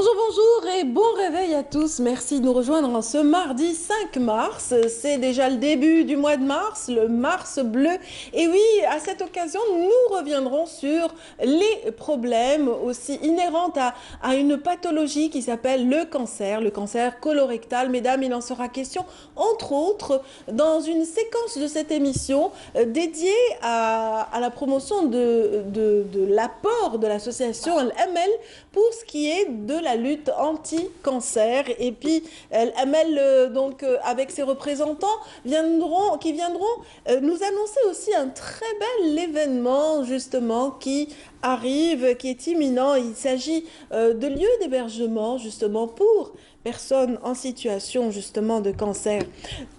Bonjour, bonjour et bon réveil à tous. Merci de nous rejoindre en ce mardi 5 mars. C'est déjà le début du mois de mars, le mars bleu. Et oui, à cette occasion, nous reviendrons sur les problèmes aussi inhérents à une pathologie qui s'appelle le cancer colorectal. Mesdames, il en sera question, entre autres, dans une séquence de cette émission dédiée à la promotion de l'apport de l'association LML pour ce qui est de la lutte anti-cancer. Et puis, ML, donc, avec ses représentants, qui viendront nous annoncer aussi un très bel événement, justement, qui arrive, qui est imminent. Il s'agit de lieux d'hébergement, justement, pour personnes en situation justement de cancer.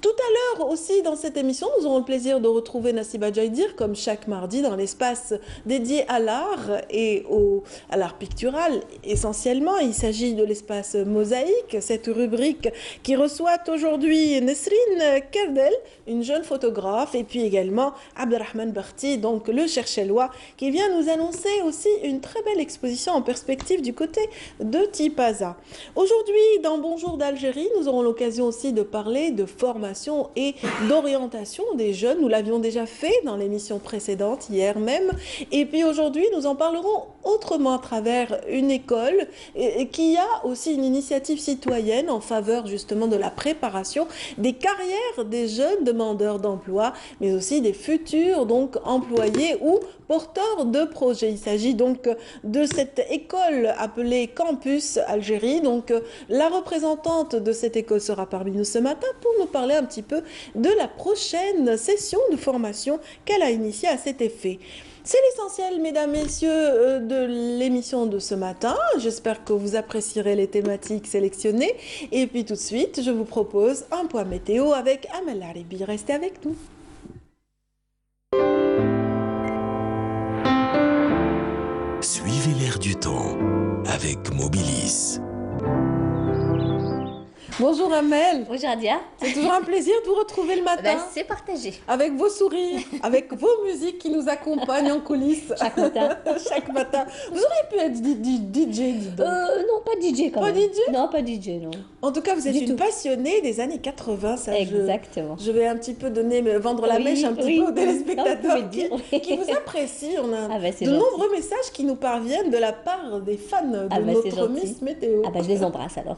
Tout à l'heure aussi dans cette émission, nous aurons le plaisir de retrouver Nassiba Djaïdir comme chaque mardi dans l'espace dédié à l'art et à l'art pictural essentiellement. Il s'agit de l'espace Mosaïque, cette rubrique qui reçoit aujourd'hui Nesrine Kerdel, une jeune photographe, et puis également Abdelrahman Barti, donc le cherchellois, qui vient nous annoncer aussi une très belle exposition en perspective du côté de Tipaza. Aujourd'hui, dans Bonjour d'Algérie, nous aurons l'occasion aussi de parler de formation et d'orientation des jeunes. Nous l'avions déjà fait dans l'émission précédente, hier même. Et puis aujourd'hui, nous en parlerons autrement à travers une école qui a aussi une initiative citoyenne en faveur justement de la préparation des carrières des jeunes demandeurs d'emploi, mais aussi des futurs donc employés ou porteurs de projets. Il s'agit donc de cette école appelée Campus Algérie. Donc la représentante de cette école sera parmi nous ce matin pour nous parler un petit peu de la prochaine session de formation qu'elle a initiée à cet effet. C'est l'essentiel, mesdames, messieurs, de l'émission de ce matin. J'espère que vous apprécierez les thématiques sélectionnées. Et puis tout de suite, je vous propose un point météo avec Amel Aribi. Restez avec nous. Suivez l'air du temps avec Mobilis. Bonjour Amel. Bonjour Adia. C'est toujours un plaisir de vous retrouver le matin. C'est partagé. Avec vos sourires, avec vos musiques qui nous accompagnent en coulisses. Chaque matin. Chaque matin. Vous auriez pu être DJ, dis donc. Non, pas DJ quand même. Pas DJ? Non, pas DJ, non. En tout cas, vous êtes une passionnée des années 80. Ça, exactement. Je vais un petit peu vendre la mèche un petit peu aux téléspectateurs qui vous apprécient. On a de nombreux messages qui nous parviennent de la part des fans de notre Miss Météo. Je les embrasse alors.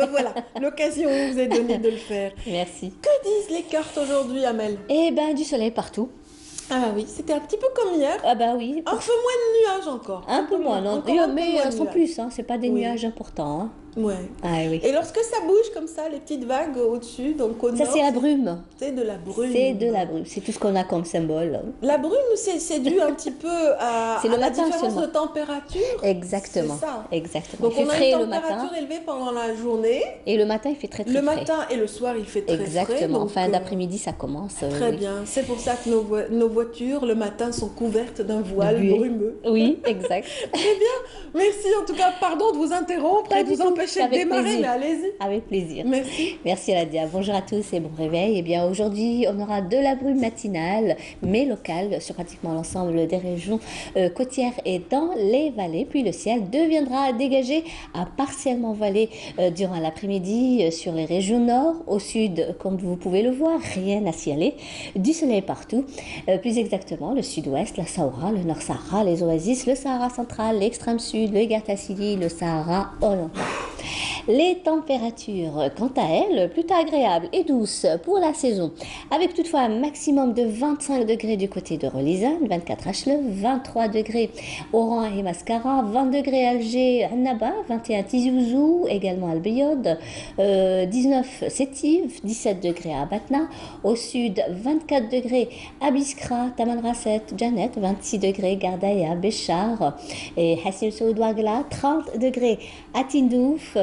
Voilà. L'occasion vous est donnée de le faire. Merci. Que disent les cartes aujourd'hui, Amel? Du soleil partout. Ah oui, c'était un petit peu comme hier. Oui. Un peu moins de nuages encore. Un peu moins, non. Mais sans plus, hein. C'est pas des nuages importants. Hein. Ouais. Oui. Et lorsque ça bouge comme ça, les petites vagues au-dessus, donc au nord... Ça, c'est la brume. C'est de la brume. C'est de la brume. C'est tout ce qu'on a comme symbole. La brume, c'est dû un petit peu à la différence de température. Exactement. C'est ça. Exactement. Donc, il fait frais le matin. On a une température élevée pendant la journée. Et le matin, il fait très, très frais. Le matin et le soir, il fait très frais. Exactement. En fin d'après-midi, ça commence. Très bien. C'est pour ça que nos voitures, le matin, sont couvertes d'un voile brumeux. Oui, exact. Très bien. Merci en tout cas. Pardon de vous interrompre et de vous empêcher de démarrer. Allez-y. Avec plaisir. Merci. Merci Nadia. Bonjour à tous et bon réveil. Bien aujourd'hui, on aura de la brume matinale, mais locale sur pratiquement l'ensemble des régions côtières et dans les vallées. Puis le ciel deviendra dégagé à partiellement voilé durant l'après-midi sur les régions nord. Au sud, comme vous pouvez le voir, rien à signaler. Du soleil partout. Plus exactement, le sud-ouest, la Sahara, le Nord-Sahara, les oasis, le Sahara central, l'extrême sud, le Gartassili, le Sahara oriental. Les températures, quant à elles, plutôt agréables et douces pour la saison, avec toutefois un maximum de 25 degrés du côté de Relizane, 24 à Chleup, 23 degrés Oran et Mascara, 20 degrés Alger, Annaba, 21 Tizi Ouzou, également Albiod, 19 Sétif, 17 degrés à Batna, au sud 24 degrés à Biskra, Tamanrasset, Janet, 26 degrés Gardaïa, Béchar et Hassil Saoud Ouagla, 30 degrés à Tindouf,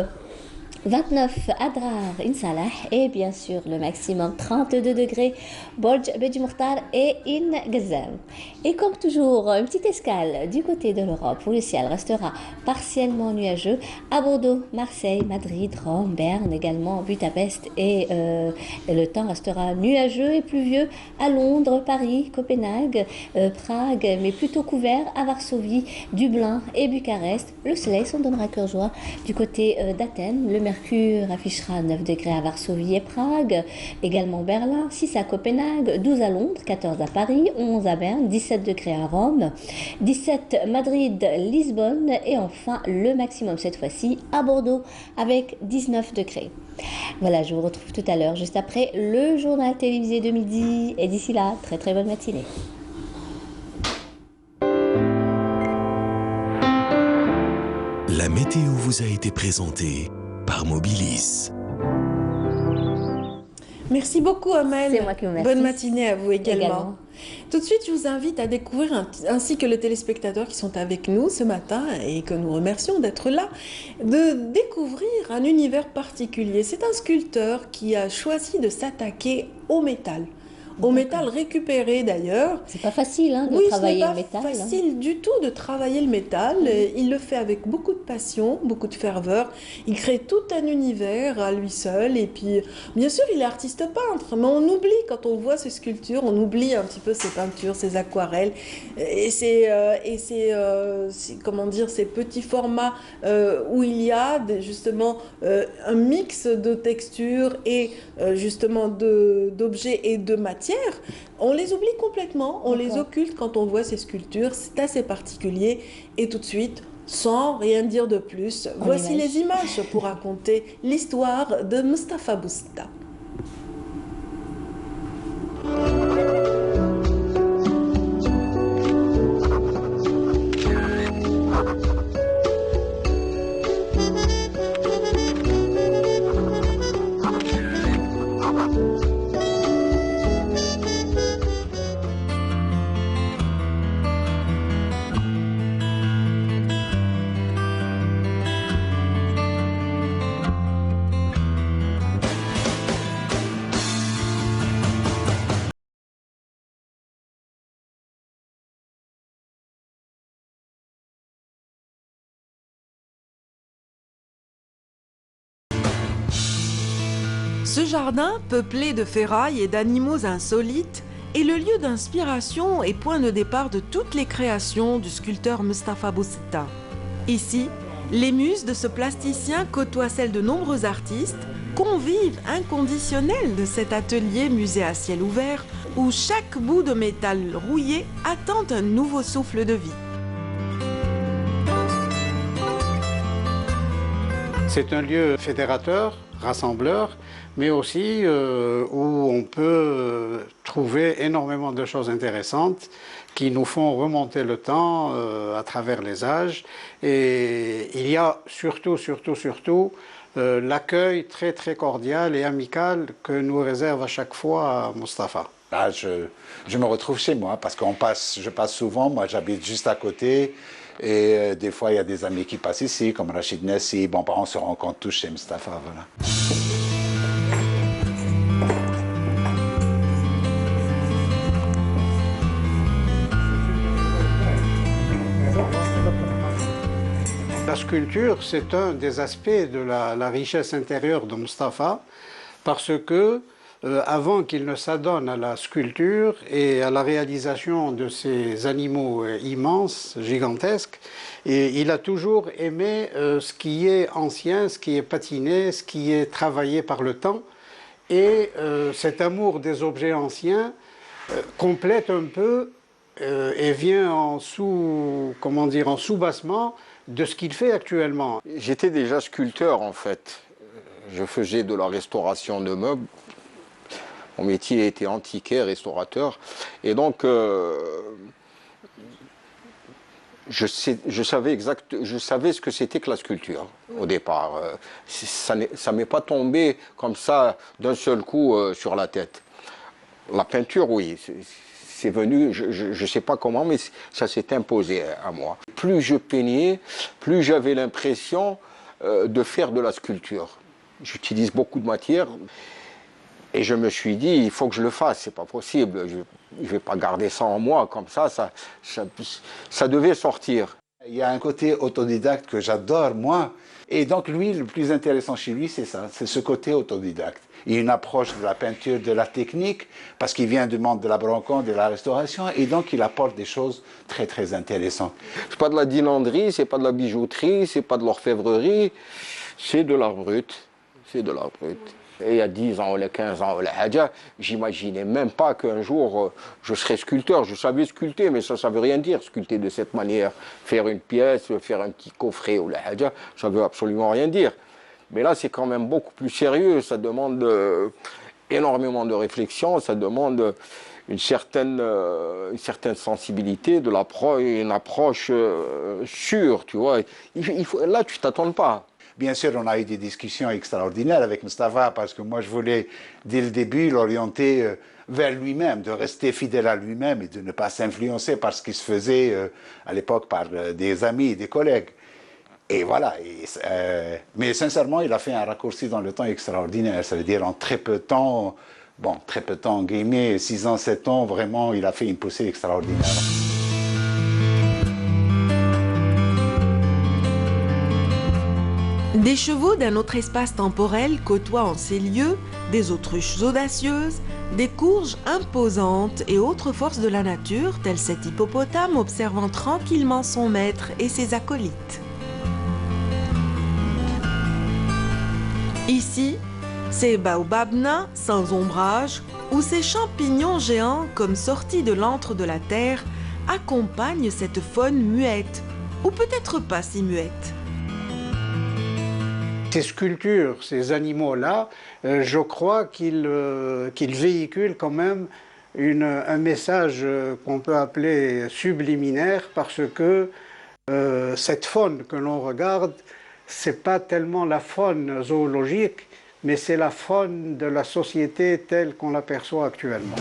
29 Adrar Insalah et bien sûr le maximum 32 degrés Borj Beji Mokhtar et In Gazzam. Et comme toujours, une petite escale du côté de l'Europe où le ciel restera partiellement nuageux à Bordeaux, Marseille, Madrid, Rome, Berne également, Budapest et le temps restera nuageux et pluvieux à Londres, Paris, Copenhague, Prague, mais plutôt couvert à Varsovie, Dublin et Bucarest. Le soleil s'en donnera cœur joie du côté d'Athènes. Le mercure affichera 9 degrés à Varsovie et Prague, également Berlin, 6 à Copenhague, 12 à Londres, 14 à Paris, 11 à Berne, 17 degrés à Rome, 17 Madrid, Lisbonne et enfin le maximum cette fois-ci à Bordeaux avec 19 degrés. Voilà, je vous retrouve tout à l'heure juste après le journal télévisé de midi et d'ici là, très très bonne matinée. La météo vous a été présentée par Mobilis. Merci beaucoup, Amel. C'est moi qui vous remercie. Bonne matinée à vous également. Tout de suite, je vous invite à découvrir, ainsi que les téléspectateurs qui sont avec nous ce matin et que nous remercions d'être là, de découvrir un univers particulier. C'est un sculpteur qui a choisi de s'attaquer au métal. Au métal récupéré d'ailleurs. C'est pas facile de Oui, travailler le métal. Ce n'est pas facile du tout de travailler le métal. Il le fait avec beaucoup de passion, beaucoup de ferveur. Il crée tout un univers à lui seul. Et puis, bien sûr, il est artiste peintre, mais on oublie quand on voit ses sculptures, on oublie un petit peu ses peintures, ses aquarelles et comment dire, ces petits formats où il y a justement un mix de textures et justement d'objets et de matières. On les oublie complètement, on les occulte quand on voit ces sculptures, c'est assez particulier. Et tout de suite, sans rien dire de plus, voici les images pour raconter l'histoire de Mustapha Bousta. Ce jardin, peuplé de ferrailles et d'animaux insolites, est le lieu d'inspiration et point de départ de toutes les créations du sculpteur Mustapha Bousta. Ici, les muses de ce plasticien côtoient celles de nombreux artistes, convives inconditionnels de cet atelier musée à ciel ouvert où chaque bout de métal rouillé attend un nouveau souffle de vie. C'est un lieu fédérateur, rassembleur, mais aussi où on peut trouver énormément de choses intéressantes qui nous font remonter le temps à travers les âges. Et il y a surtout l'accueil très très cordial et amical que nous réserve à chaque fois Mustapha. Là, je me retrouve chez moi parce que je passe souvent, moi j'habite juste à côté. Et des fois, il y a des amis qui passent ici, comme Rachid Nessi. Bon, on se rencontre tous chez Mustapha, voilà. La sculpture, c'est un des aspects de la richesse intérieure de Mustapha, parce que avant qu'il ne s'adonne à la sculpture et à la réalisation de ces animaux immenses, gigantesques, et il a toujours aimé ce qui est ancien, ce qui est patiné, ce qui est travaillé par le temps. Et cet amour des objets anciens complète un peu et vient en sous-bassement de ce qu'il fait actuellement. J'étais déjà sculpteur en fait. Je faisais de la restauration de meubles. Mon métier était antiquaire, restaurateur. Et donc, je savais ce que c'était que la sculpture au départ. Ça ne m'est pas tombé comme ça d'un seul coup sur la tête. La peinture, oui, c'est venu, je ne sais pas comment, mais ça s'est imposé à moi. Plus je peignais, plus j'avais l'impression de faire de la sculpture. j'utilise beaucoup de matière. Et je me suis dit, il faut que je le fasse, c'est pas possible. Je ne vais pas garder ça en moi comme ça devait sortir. Il y a un côté autodidacte que j'adore, moi. Et donc, lui, le plus intéressant chez lui, c'est ça, c'est ce côté autodidacte. Il y a une approche de la peinture, de la technique, parce qu'il vient du monde de la brocante, de la restauration, et donc il apporte des choses très, très intéressantes. C'est pas de la dilandrerie, c'est pas de la bijouterie, c'est pas de l'orfèvrerie, c'est de l'art brut. C'est de l'art brut. Et il y a 10 ans ou 15 ans, j'imaginais même pas qu'un jour je serais sculpteur. Je savais sculpter, mais ça ne veut rien dire, sculpter de cette manière. Faire une pièce, faire un petit coffret, ça ne veut absolument rien dire. Mais là, c'est quand même beaucoup plus sérieux. Ça demande énormément de réflexion, ça demande une certaine sensibilité, une approche sûre, tu vois. Là, tu ne t'attends pas. Bien sûr, on a eu des discussions extraordinaires avec Mustapha parce que moi, je voulais, dès le début, l'orienter vers lui-même, de rester fidèle à lui-même et de ne pas s'influencer par ce qui se faisait à l'époque par des amis et des collègues. Et voilà. Mais sincèrement, il a fait un raccourci dans le temps extraordinaire. Ça veut dire en très peu de temps, très peu de temps, en guillemets, 6 ans, 7 ans, vraiment, il a fait une poussée extraordinaire. Des chevaux d'un autre espace temporel côtoient en ces lieux des autruches audacieuses, des courges imposantes et autres forces de la nature, tel cet hippopotame observant tranquillement son maître et ses acolytes. Ici, ces baobabs nains sans ombrage ou ces champignons géants comme sortis de l'antre de la terre accompagnent cette faune muette, ou peut-être pas si muette. Ces sculptures, ces animaux-là, je crois qu'ils véhiculent quand même un message qu'on peut appeler subliminaire parce que cette faune que l'on regarde, c'est pas tellement la faune zoologique, mais c'est la faune de la société telle qu'on l'aperçoit actuellement.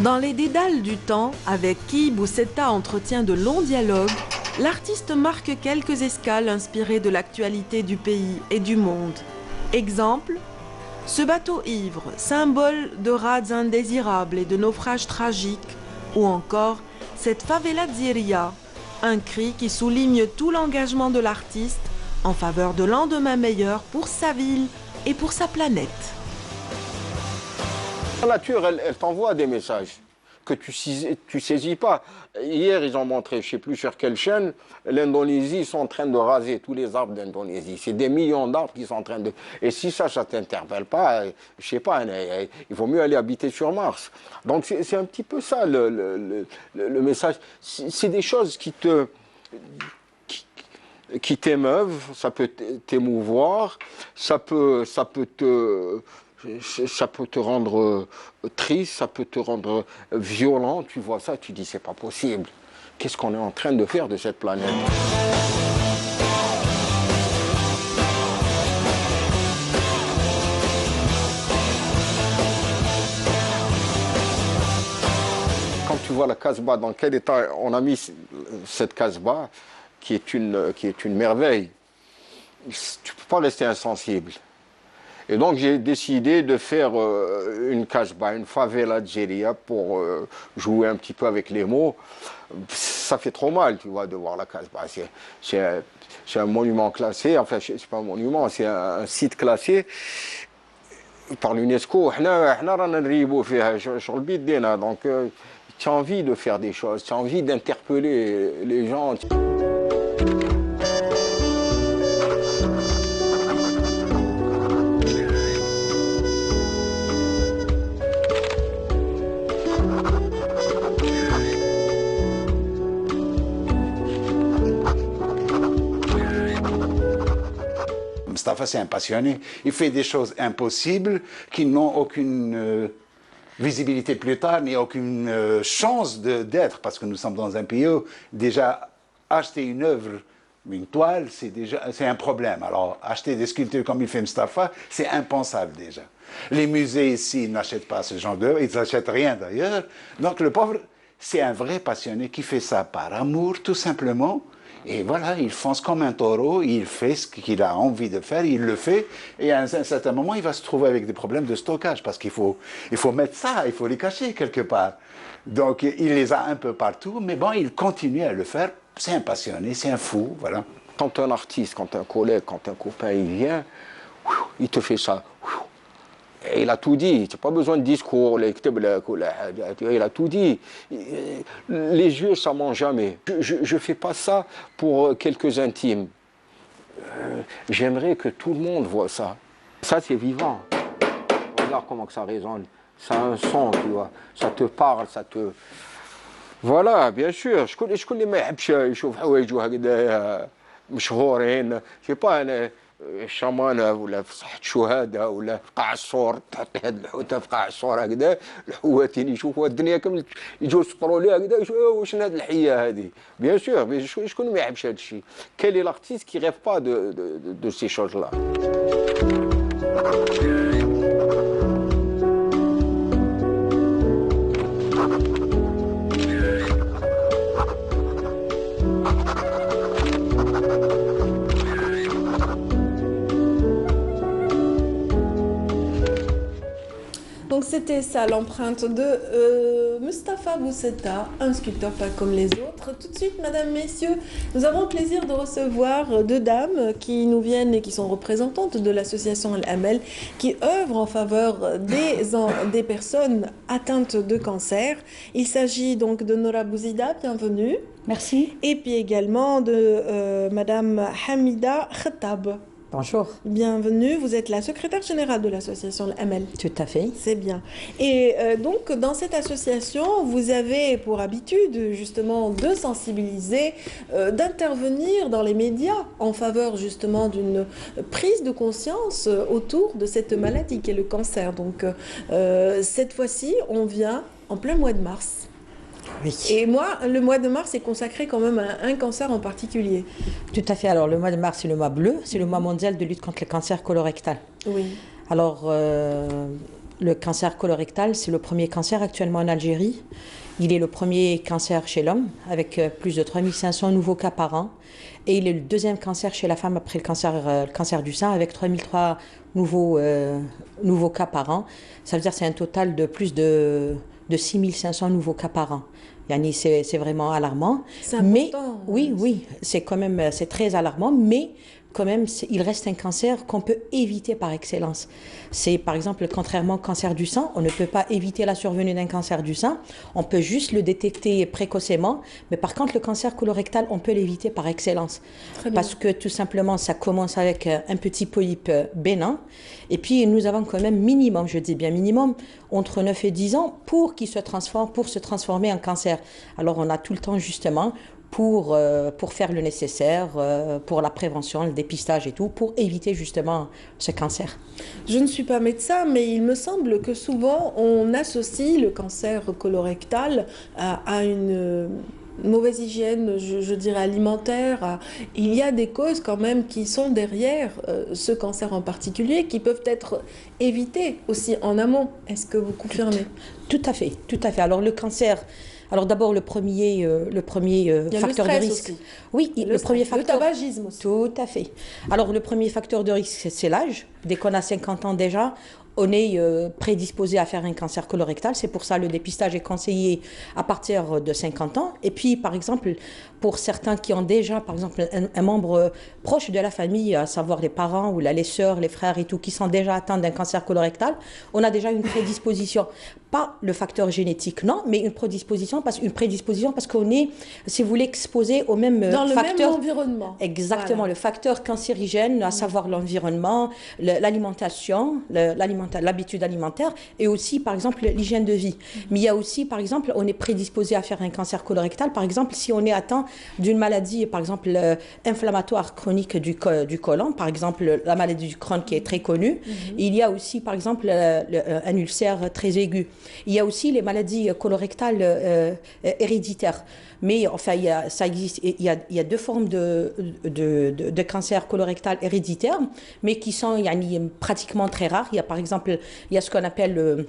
Dans les dédales du temps, avec qui Boussetta entretient de longs dialogues, l'artiste marque quelques escales inspirées de l'actualité du pays et du monde. Exemple, ce bateau ivre, symbole de rades indésirables et de naufrages tragiques, ou encore cette favela Ziria, un cri qui souligne tout l'engagement de l'artiste en faveur de lendemains meilleurs pour sa ville et pour sa planète. La nature, elle t'envoie des messages que tu saisis pas. Hier, ils ont montré, je ne sais plus sur quelle chaîne, l'Indonésie, ils sont en train de raser tous les arbres d'Indonésie. C'est des millions d'arbres qui sont en train de... Et si ça ne t'interpelle pas, je ne sais pas, il vaut mieux aller habiter sur Mars. Donc c'est un petit peu ça le message. C'est des choses qui t'émeuvent, ça peut t'émouvoir, ça peut te rendre triste, ça peut te rendre violent. Tu vois ça, tu dis c'est pas possible. Qu'est-ce qu'on est en train de faire de cette planète? Quand tu vois la Casbah, dans quel état on a mis cette Casbah, qui est une merveille, tu ne peux pas rester insensible. Et donc j'ai décidé de faire une Casbah, une favela Algérie pour jouer un petit peu avec les mots. Ça fait trop mal, tu vois, de voir la Casbah. C'est un monument classé, enfin c'est pas un monument, c'est un site classé par l'UNESCO. Donc tu as envie de faire des choses, tu as envie d'interpeller les gens. Mustapha, c'est un passionné. Il fait des choses impossibles qui n'ont aucune visibilité plus tard, ni aucune chance d'être, parce que nous sommes dans un pays où déjà acheter une œuvre, une toile, c'est un problème. Alors acheter des sculptures comme il fait Mustapha, c'est impensable déjà. Les musées ici n'achètent pas ce genre d'œuvre, ils n'achètent rien d'ailleurs. Donc le pauvre, c'est un vrai passionné qui fait ça par amour, tout simplement. Et voilà, il fonce comme un taureau, il fait ce qu'il a envie de faire, il le fait, et à un certain moment, il va se trouver avec des problèmes de stockage, parce qu'il faut mettre ça, il faut les cacher quelque part. Donc, il les a un peu partout, mais bon, il continue à le faire. C'est un passionné, c'est un fou, voilà. Quand un artiste, quand un collègue, quand un copain, il vient, il te fait ça. Et il a tout dit, tu n'as pas besoin de discours, il a tout dit. Les yeux, ça ment jamais. Je ne fais pas ça pour quelques intimes. J'aimerais que tout le monde voit ça. Ça, c'est vivant. Regarde comment que ça résonne. Ça a un son, tu vois. Ça te parle, ça te... Voilà, bien sûr. شكون اللي ما يحبش يشوف حوايج هكذا مشهورين. Je sais pas, الشمانة ولا في صحة شهادة ولا في قاع الصور تحط هاد الحوتة في قاع الصور هكذا الحواتين يشوفوا الدنيا كامل يجوا يسطروا ليها هكذا واش هاد الحية هذه. Bien sûr, شكون ما يحبش هاد الشيء. Quel est l'artiste qui rêve pas de ces choses-là? Donc c'était ça l'empreinte de Mustapha Bousseta, un sculpteur pas comme les autres. Tout de suite, mesdames, messieurs, nous avons le plaisir de recevoir deux dames qui nous viennent et qui sont représentantes de l'association Al-Amel, qui œuvre en faveur des personnes atteintes de cancer. Il s'agit donc de Nora Bouzida, bienvenue. Merci. Et puis également de madame Hamida Khattab. Bonjour. Bienvenue, vous êtes la secrétaire générale de l'association Amel. Tout à fait. C'est bien. Et donc, dans cette association, vous avez pour habitude justement de sensibiliser, d'intervenir dans les médias en faveur justement d'une prise de conscience autour de cette maladie qui est le cancer. Donc, cette fois-ci, on vient en plein mois de mars. Oui. Et moi, le mois de mars est consacré quand même à un cancer en particulier. Tout à fait. Alors, le mois de mars, c'est le mois bleu, c'est le mois mondial de lutte contre le cancer colorectal. Oui. Alors, le cancer colorectal, c'est le premier cancer actuellement en Algérie. Il est le premier cancer chez l'homme, avec plus de 3500 nouveaux cas par an. Et il est le deuxième cancer chez la femme après le cancer du sein, avec 3003 nouveaux cas par an. Ça veut dire que c'est un total de plus de 6500 nouveaux cas par an. Yani c'est vraiment alarmant. C'est important. Mais oui, c'est quand même c'est très alarmant, mais quand même il reste un cancer qu'on peut éviter par excellence. C'est par exemple, contrairement au cancer du sein, on ne peut pas éviter la survenue d'un cancer du sein, on peut juste le détecter précocement, mais par contre le cancer colorectal, on peut l'éviter par excellence. Parce que tout simplement, ça commence avec un petit polype bénin, et puis nous avons quand même minimum, je dis bien minimum, entre 9 et 10 ans pour se transformer en cancer. Alors on a tout le temps justement pour faire le nécessaire, pour la prévention, le dépistage et tout, pour éviter justement ce cancer. Je ne suis pas médecin, mais il me semble que souvent on associe le cancer colorectal à une mauvaise hygiène, je dirais alimentaire. Il y a des causes quand même qui sont derrière ce cancer en particulier, qui peuvent être évitées aussi en amont. Est-ce que vous confirmez? Tout à fait, tout à fait. Alors le cancer... Alors d'abord le premier facteur de risque. Aussi. Oui, le premier facteur. Le tabagisme aussi. Tout à fait. Alors le premier facteur de risque, c'est l'âge. Dès qu'on a 50 ans déjà, on est prédisposé à faire un cancer colorectal. C'est pour ça le dépistage est conseillé à partir de 50 ans. Et puis, par exemple, pour certains qui ont déjà, par exemple, un membre proche de la famille, à savoir les parents ou les sœurs, les frères et tout, qui sont déjà atteints d'un cancer colorectal, on a déjà une prédisposition. Pas le facteur génétique, non, mais une prédisposition parce qu'on est, si vous voulez, exposé au même dans facteur. Le même environnement. Exactement, voilà. Le facteur cancérigène, à savoir l'environnement, l'alimentation, l'habitude alimentaire et aussi, par exemple, l'hygiène de vie. Mais il y a aussi, par exemple, on est prédisposé à faire un cancer colorectal, par exemple, si on est atteint d'une maladie, par exemple, inflammatoire chronique du côlon, par exemple, la maladie du Crohn qui est très connue. Il y a aussi, par exemple, un ulcère très aigu. Il y a aussi les maladies colorectales héréditaires. Mais enfin, ça existe. Il y a deux formes de cancer colorectal héréditaire, mais qui sont pratiquement très rares. Il y a par exemple, il y a ce qu'on appelle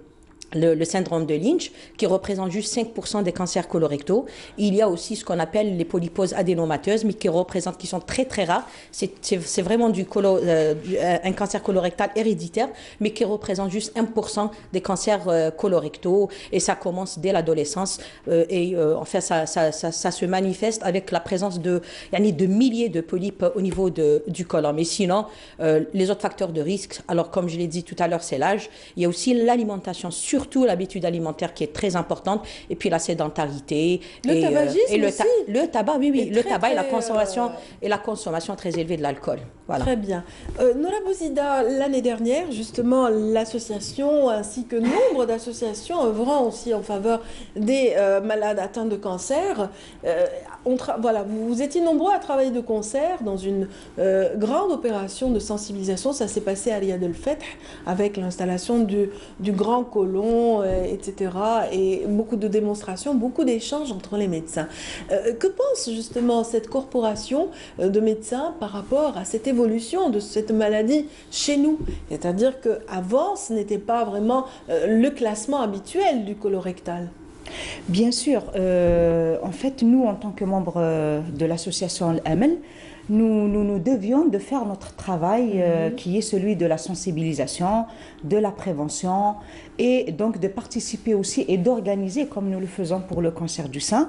le syndrome de Lynch, qui représente juste 5% des cancers colorectaux. Il y a aussi ce qu'on appelle les polyposes adénomateuses, mais qui sont très très rares. C'est vraiment un cancer colorectal héréditaire, mais qui représente juste 1% des cancers colorectaux. Et ça commence dès l'adolescence. En fait, ça se manifeste avec la présence de milliers de polypes au niveau du côlon. Mais sinon, les autres facteurs de risque, alors comme je l'ai dit tout à l'heure, c'est l'âge. Il y a aussi l'alimentation, surtout l'habitude alimentaire qui est très importante, et puis la sédentarité. Le tabagisme aussi. Le tabac, oui. Le tabac et la très, consommation très élevée de l'alcool. Voilà. Très bien. Nora Bouzida, l'année dernière, justement, l'association ainsi que nombre d'associations œuvrant aussi en faveur des malades atteints de cancer. Voilà, vous étiez nombreux à travailler de concert dans une grande opération de sensibilisation. Ça s'est passé à Riyad El Feth avec l'installation du grand côlon, etc. Et beaucoup de démonstrations, beaucoup d'échanges entre les médecins. Que pense justement cette corporation de médecins par rapport à cette évolution de cette maladie chez nous? C'est-à-dire qu'avant, ce n'était pas vraiment le classement habituel du colorectal. Bien sûr. En fait, nous, en tant que membres de l'association Al-Amal, nous devions de faire notre travail qui est celui de la sensibilisation, de la prévention, et donc de participer aussi et d'organiser, comme nous le faisons pour le cancer du sein,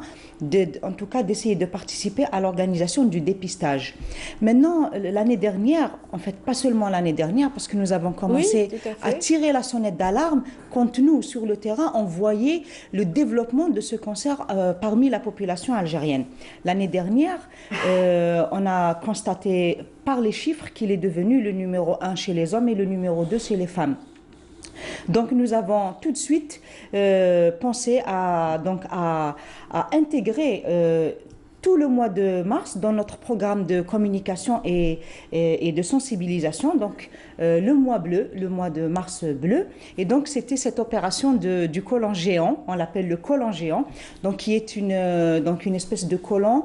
en tout cas d'essayer de participer à l'organisation du dépistage. Maintenant, l'année dernière, en fait pas seulement l'année dernière, parce que nous avons commencé à tirer la sonnette d'alarme quand nous, sur le terrain, on voyait le développement de ce cancer parmi la population algérienne. L'année dernière, on a constaté par les chiffres qu'il est devenu le numéro 1 chez les hommes et le numéro 2 chez les femmes. Donc nous avons tout de suite pensé à intégrer tout le mois de mars dans notre programme de communication et de sensibilisation, donc le mois bleu, le mois de mars bleu. Et donc c'était cette opération du côlon géant, on l'appelle le côlon géant, donc qui est une espèce de côlon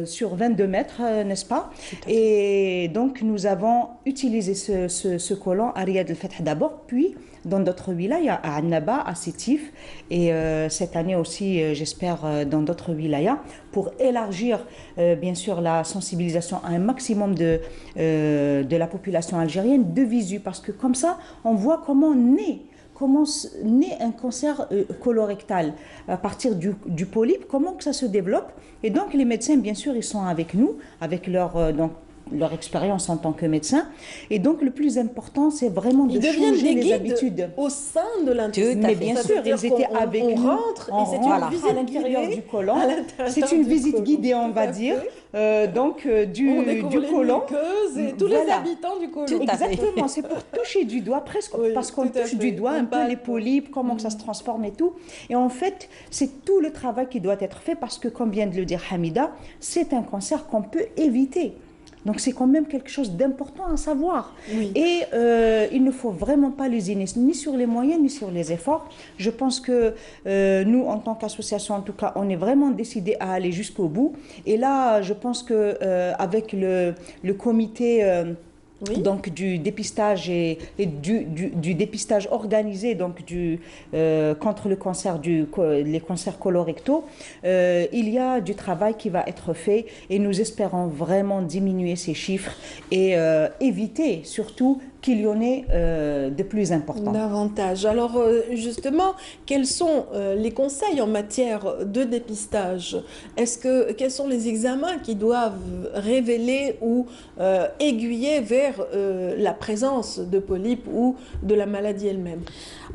sur 22 mètres, n'est-ce pas? Et donc nous avons utilisé ce côlon à Riyad El Feth d'abord, puis dans d'autres wilayas, à Annaba, à Sétif, et cette année aussi, j'espère, dans d'autres wilayas, pour élargir, bien sûr, la sensibilisation à un maximum de la population algérienne de visu, parce que comme ça, on voit comment naît un cancer colorectal à partir du polype, comment que ça se développe. Et donc, les médecins, bien sûr, ils sont avec nous, avec leur expérience en tant que médecin. Et donc, le plus important, c'est vraiment de changer les habitudes. Au sein de l'institut. Mais bien sûr, ils étaient avec nous. On rentre et c'est une visite à l'intérieur du côlon. C'est une visite visite guidée, on va dire. Du côlon. Et tous les habitants du côlon. Exactement, c'est pour toucher du doigt, presque, parce qu'on touche du doigt un peu les polypes, comment ça se transforme et tout. Et en fait, c'est tout le travail qui doit être fait, parce que, comme vient de le dire Hamida, c'est un cancer qu'on peut éviter. Donc c'est quand même quelque chose d'important à savoir. Oui. Et il ne faut vraiment pas lésiner, ni sur les moyens, ni sur les efforts. Je pense que nous, en tant qu'association, en tout cas, on est vraiment décidé à aller jusqu'au bout. Et là, je pense qu'avec le comité... donc du dépistage et du dépistage organisé donc contre le cancer les cancers colorectaux, il y a du travail qui va être fait et nous espérons vraiment diminuer ces chiffres et éviter surtout qu'il y en ait de plus importants. Davantage. Alors justement, quels sont les conseils en matière de dépistage? Quels sont les examens qui doivent révéler ou aiguiller vers la présence de polypes ou de la maladie elle-même?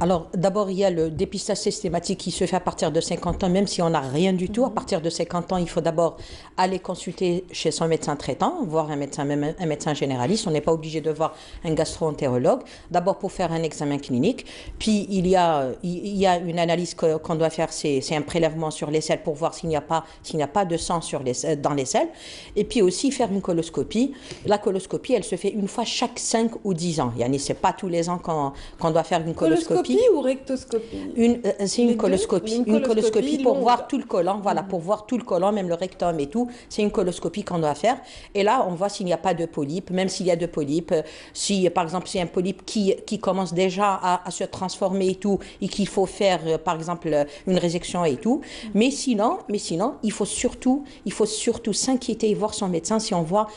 Alors d'abord, il y a le dépistage systématique qui se fait à partir de 50 ans, même si on n'a rien du tout. À partir de 50 ans, il faut d'abord aller consulter chez son médecin traitant, voir un médecin, même un médecin généraliste. On n'est pas obligé de voir un gastro-entérologue, d'abord pour faire un examen clinique. Puis il y a une analyse qu'on doit faire, c'est un prélèvement sur les selles pour voir s'il n'y a pas de sang dans les selles. Et puis aussi faire une coloscopie. La coloscopie, elle se fait une fois chaque 5 ou 10 ans. Ce n'est pas tous les ans qu'on doit faire une coloscopie. coloscopie. ou rectoscopie? C'est une coloscopie. Une coloscopie pour longue. voir tout le côlon, voilà, pour voir tout le côlon, même le rectum et tout. C'est une coloscopie qu'on doit faire. Et là, on voit s'il n'y a pas de polype, même s'il y a de polypes. Si, par exemple, c'est un polype qui commence déjà à se transformer et tout, et qu'il faut faire, par exemple, une résection et tout. Mais sinon, il faut surtout s'inquiéter et voir son médecin si on voit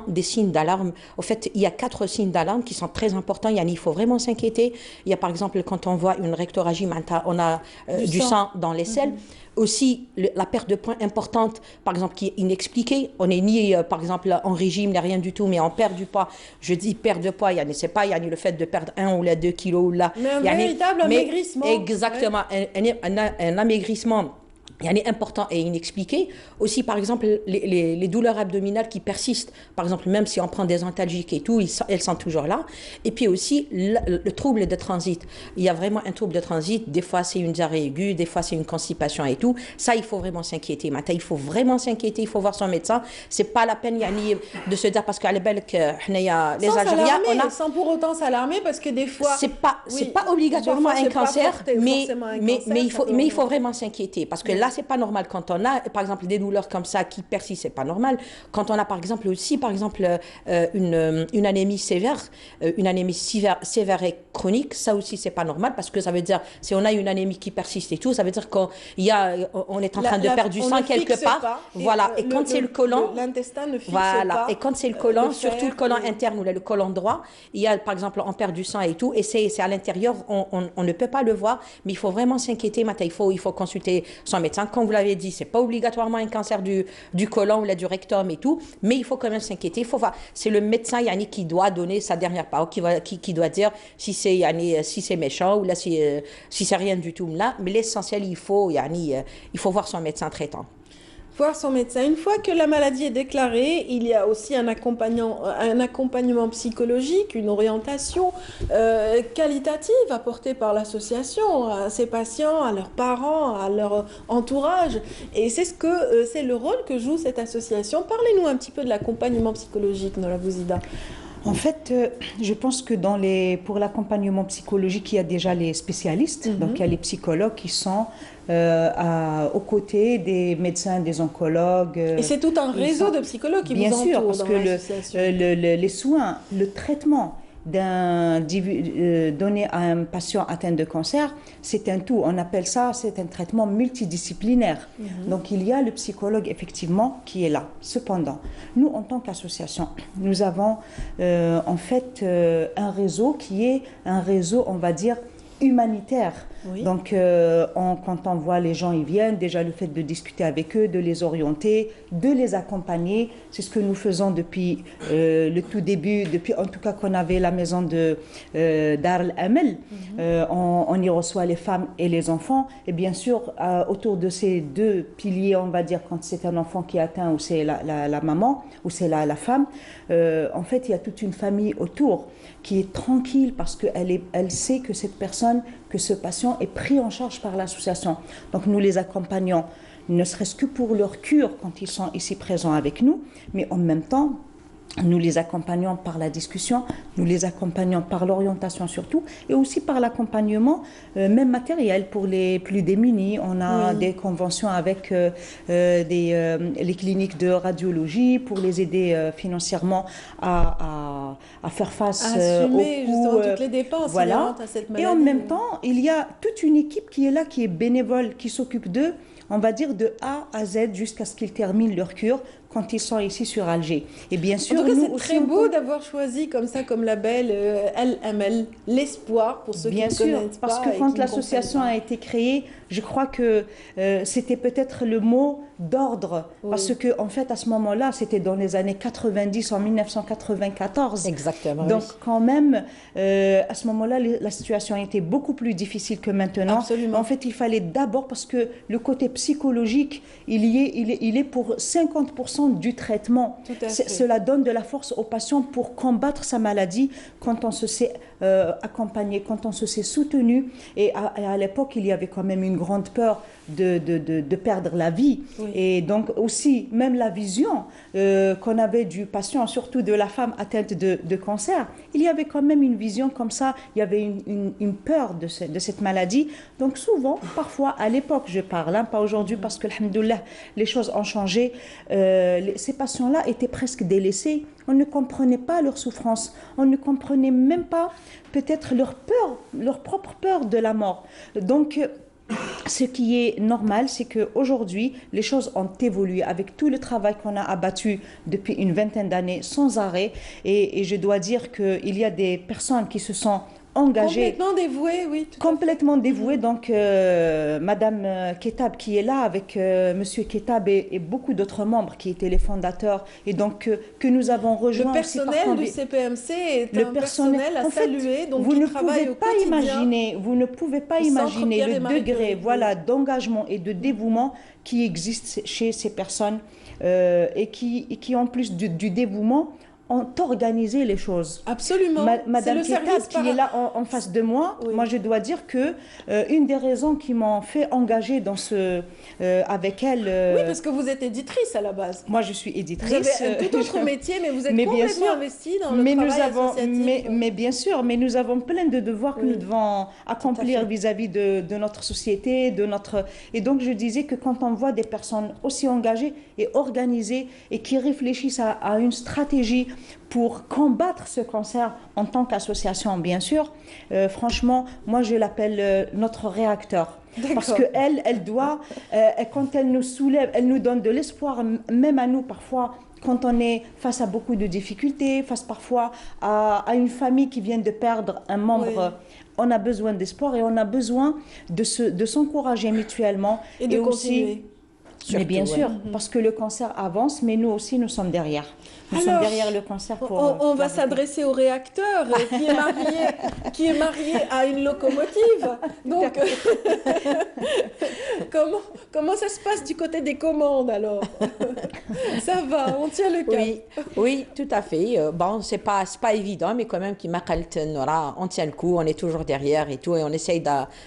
des signes d'alarme. Au fait, il y a 4 signes d'alarme qui sont très importants. Il faut vraiment s'inquiéter. Il y a par exemple quand on voit une rectorragie, on a du sang dans les selles. Aussi, la perte de poids importante, par exemple, qui est inexpliquée. On n'est ni, par exemple, en régime, ni rien du tout, mais on perd du poids. Je dis perte de poids, c'est pas le fait de perdre 1 ou 2 kilos ou là. Mais un véritable amaigrissement. Exactement, un amaigrissement. Il est important et inexpliqué. Aussi, par exemple, les douleurs abdominales qui persistent. Par exemple, même si on prend des antalgiques et tout, elles sont toujours là. Et puis aussi, le trouble de transit. Il y a vraiment un trouble de transit. Des fois, c'est une diarrhée aiguë, des fois, c'est une constipation et tout. Ça, il faut vraiment s'inquiéter. Il faut vraiment s'inquiéter. Il faut voir son médecin. C'est pas la peine de se dire parce qu'à l'époque, les Algériens, sans pour autant s'alarmer, parce que des fois... C'est pas obligatoirement un cancer, mais il faut vraiment s'inquiéter. Parce que là, c'est pas normal quand on a, par exemple, des douleurs comme ça qui persistent, c'est pas normal. Quand on a, par exemple, aussi, une anémie sévère, sévère et chronique, ça aussi, c'est pas normal parce que ça veut dire, si on a une anémie qui persiste et tout, ça veut dire qu'on est en train de perdre du sang quelque part. Voilà. Et quand c'est le côlon, l'intestin ne fixe pas. Et quand c'est le côlon, surtout le côlon interne ou le côlon droit, il y a, par exemple, on perd du sang et tout, et c'est à l'intérieur, on ne peut pas le voir, mais il faut vraiment s'inquiéter. Il faut consulter son médecin. Comme vous l'avez dit, c'est pas obligatoirement un cancer du côlon ou du rectum et tout, mais il faut quand même s'inquiéter. Il faut voir. C'est le médecin qui doit donner sa dernière parole, qui doit dire si c'est méchant ou là si c'est rien du tout là. Mais l'essentiel, il faut voir son médecin traitant. Voir son médecin. Une fois que la maladie est déclarée, il y a aussi un accompagnement psychologique, une orientation qualitative apportée par l'association à ses patients, à leurs parents, à leur entourage. Et c'est le rôle que joue cette association. Parlez-nous un petit peu de l'accompagnement psychologique, Nola Bouzida. En fait, je pense que pour l'accompagnement psychologique, il y a déjà les spécialistes. Donc, il y a les psychologues qui sont aux côtés des médecins, des oncologues. Et c'est tout un réseau de psychologues qui vous entourent. Bien sûr, parce que les soins, le traitement donné à un patient atteint de cancer, c'est un tout. On appelle ça, c'est un traitement multidisciplinaire. Donc, il y a le psychologue, effectivement, qui est là. Cependant, nous, en tant qu'association, nous avons en fait un réseau qui est un réseau, on va dire, humanitaire. Oui. Donc, quand on voit les gens, ils viennent, déjà le fait de discuter avec eux, de les orienter, de les accompagner, c'est ce que nous faisons depuis le tout début, depuis en tout cas qu'on avait la maison de Dar al-Amal. On y reçoit les femmes et les enfants. Et bien sûr, autour de ces 2 piliers, on va dire, quand c'est un enfant qui est atteint ou c'est la maman ou c'est la femme, en fait, il y a toute une famille autour qui est tranquille parce qu'elle sait que cette personne, que ce patient est pris en charge par l'association. Donc nous les accompagnons, ne serait-ce que pour leur cure quand ils sont ici présents avec nous, mais en même temps, nous les accompagnons par la discussion, nous les accompagnons par l'orientation surtout, et aussi par l'accompagnement, même matériel pour les plus démunis. On a des conventions avec les cliniques de radiologie pour les aider financièrement à faire face aux coûts, toutes les dépenses voilà. À cette maladie. Et en même temps, il y a toute une équipe qui est là, qui est bénévole, qui s'occupe d'eux, on va dire de A à Z jusqu'à ce qu'ils terminent leur cure quand ils sont ici sur Alger. Et bien sûr, en tout cas, c'est très beau d'avoir choisi comme ça, comme label Al-Amal, l'espoir pour ceux qui ne connaissent pas. Parce que quand l'association a été créée, je crois que c'était peut-être le mot d'ordre. Parce que en fait, à ce moment-là, c'était dans les années 90, en 1994. Exactement. Donc quand même, à ce moment-là, la situation était beaucoup plus difficile que maintenant. Absolument. En fait, il fallait d'abord, parce que le côté psychologique, il est pour 50% du traitement. Cela donne de la force au patient pour combattre sa maladie quand on se sait accompagné, quand on se s'est soutenu. Et à l'époque, il y avait quand même une grande peur de perdre la vie. Oui. Et donc aussi, même la vision qu'on avait du patient, surtout de la femme atteinte de cancer, il y avait quand même une vision comme ça, il y avait une peur de cette maladie. Donc souvent, parfois, à l'époque, je parle, hein, pas aujourd'hui parce que, alhamdoulilah, les choses ont changé, ces patients-là étaient presque délaissés. On ne comprenait pas leur souffrance, on ne comprenait même pas peut-être leur peur, leur propre peur de la mort. Donc, ce qui est normal, c'est qu'aujourd'hui, les choses ont évolué avec tout le travail qu'on a abattu depuis une vingtaine d'années sans arrêt. Et je dois dire qu'il y a des personnes qui se sont engagées. Complètement dévouées, oui. Complètement dévouées. Donc, Madame Ketab qui est là avec Monsieur Ketab et beaucoup d'autres membres qui étaient les fondateurs. Et donc, que nous avons rejoint. Le personnel du CPMC est un personnel à saluer. Donc, vous ne pouvez pas imaginer, le degré, voilà, d'engagement et de dévouement qui existe chez ces personnes et qui en plus du dévouement, ont organisé les choses. Absolument. Madame Ketab qui est là en face de moi, oui. Moi je dois dire que une des raisons qui m'ont fait engager dans avec elle... oui, parce que vous êtes éditrice à la base. Moi je suis éditrice. Vous avez un tout autre métier, mais vous êtes complètement investie dans le travail associatif. Mais bien sûr, mais nous avons plein de devoirs que nous devons accomplir vis-à-vis de notre société, Et donc je disais que quand on voit des personnes aussi engagées et organisées et qui réfléchissent à une stratégie pour combattre ce cancer en tant qu'association, bien sûr, franchement, moi je l'appelle notre réacteur. Parce qu'elle, quand elle nous soulève, elle nous donne de l'espoir, même à nous parfois, quand on est face à beaucoup de difficultés, face parfois à une famille qui vient de perdre un membre. Oui. On a besoin d'espoir et on a besoin de s'encourager mutuellement. Et de continuer. Aussi, mais bien sûr, parce que le cancer avance, mais nous aussi, nous sommes derrière. Nous sommes derrière le cancer pour... On va s'adresser au réacteur qui est marié à une locomotive. Donc, comment ça se passe du côté des commandes alors? Ça va, on tient le cap. Oui, tout à fait. Bon, c'est pas évident, mais quand même, on tient le coup, on est toujours derrière et tout, et on essaye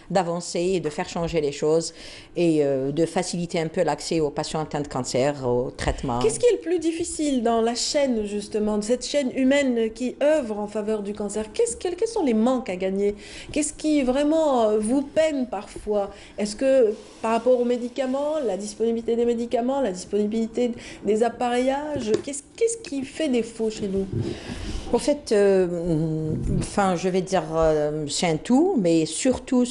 d'avancer et de faire changer les choses et de faciliter un peu l'accès aux patients atteints de cancer, au traitement. Qu'est-ce qui est le plus difficile dans la chaîne, justement, de cette chaîne humaine qui œuvre en faveur du cancer? Quels sont les manques à gagner? Qu'est-ce qui vraiment vous peine parfois? Est-ce que par rapport aux médicaments, la disponibilité des médicaments, la disponibilité des appareillages, qu'est-ce qui fait défaut chez nous? En fait, je vais dire, c'est un tout, mais surtout,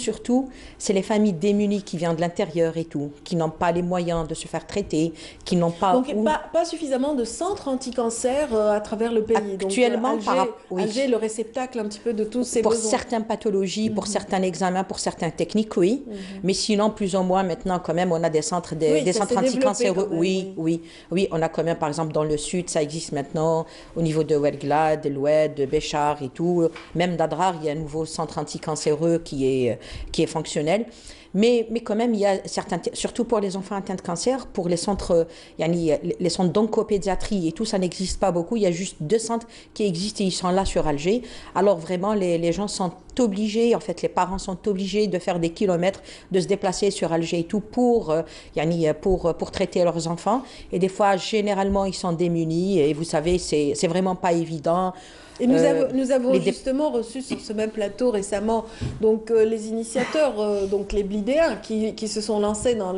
c'est les familles démunies qui viennent de l'intérieur et tout, qui n'ont pas les moyens de se faire traiter, qui n'ont pas... Donc, pas suffisamment de centres anti-cancer à travers le pays. Actuellement, donc, Alger est le réceptacle un petit peu de tous ces besoins. Pour certaines pathologies, pour certains examens, pour certaines techniques, oui. Mais sinon, plus ou moins, maintenant, quand même, on a des centres, des centres anti-cancéreux. Oui, on a quand même, par exemple, dans le sud, ça existe maintenant, au niveau de Ouerglad, de l'Oued, de Béchar et tout. Même d'Adrar, il y a un nouveau centre anti-cancéreux qui est fonctionnel. Mais quand même, il y a certains, surtout pour les enfants atteints de cancer, pour les centres d'oncopédiatrie et tout, ça n'existe pas beaucoup. Il y a juste 2 centres qui existent et ils sont là sur Alger. Alors vraiment, les gens sont obligés, en fait, les parents sont obligés de faire des kilomètres, de se déplacer sur Alger et tout pour traiter leurs enfants. Et des fois, généralement, ils sont démunis et vous savez, c'est vraiment pas évident. Et nous avons justement reçu sur ce même plateau récemment donc, les initiateurs, donc les blidéens qui se sont lancés dans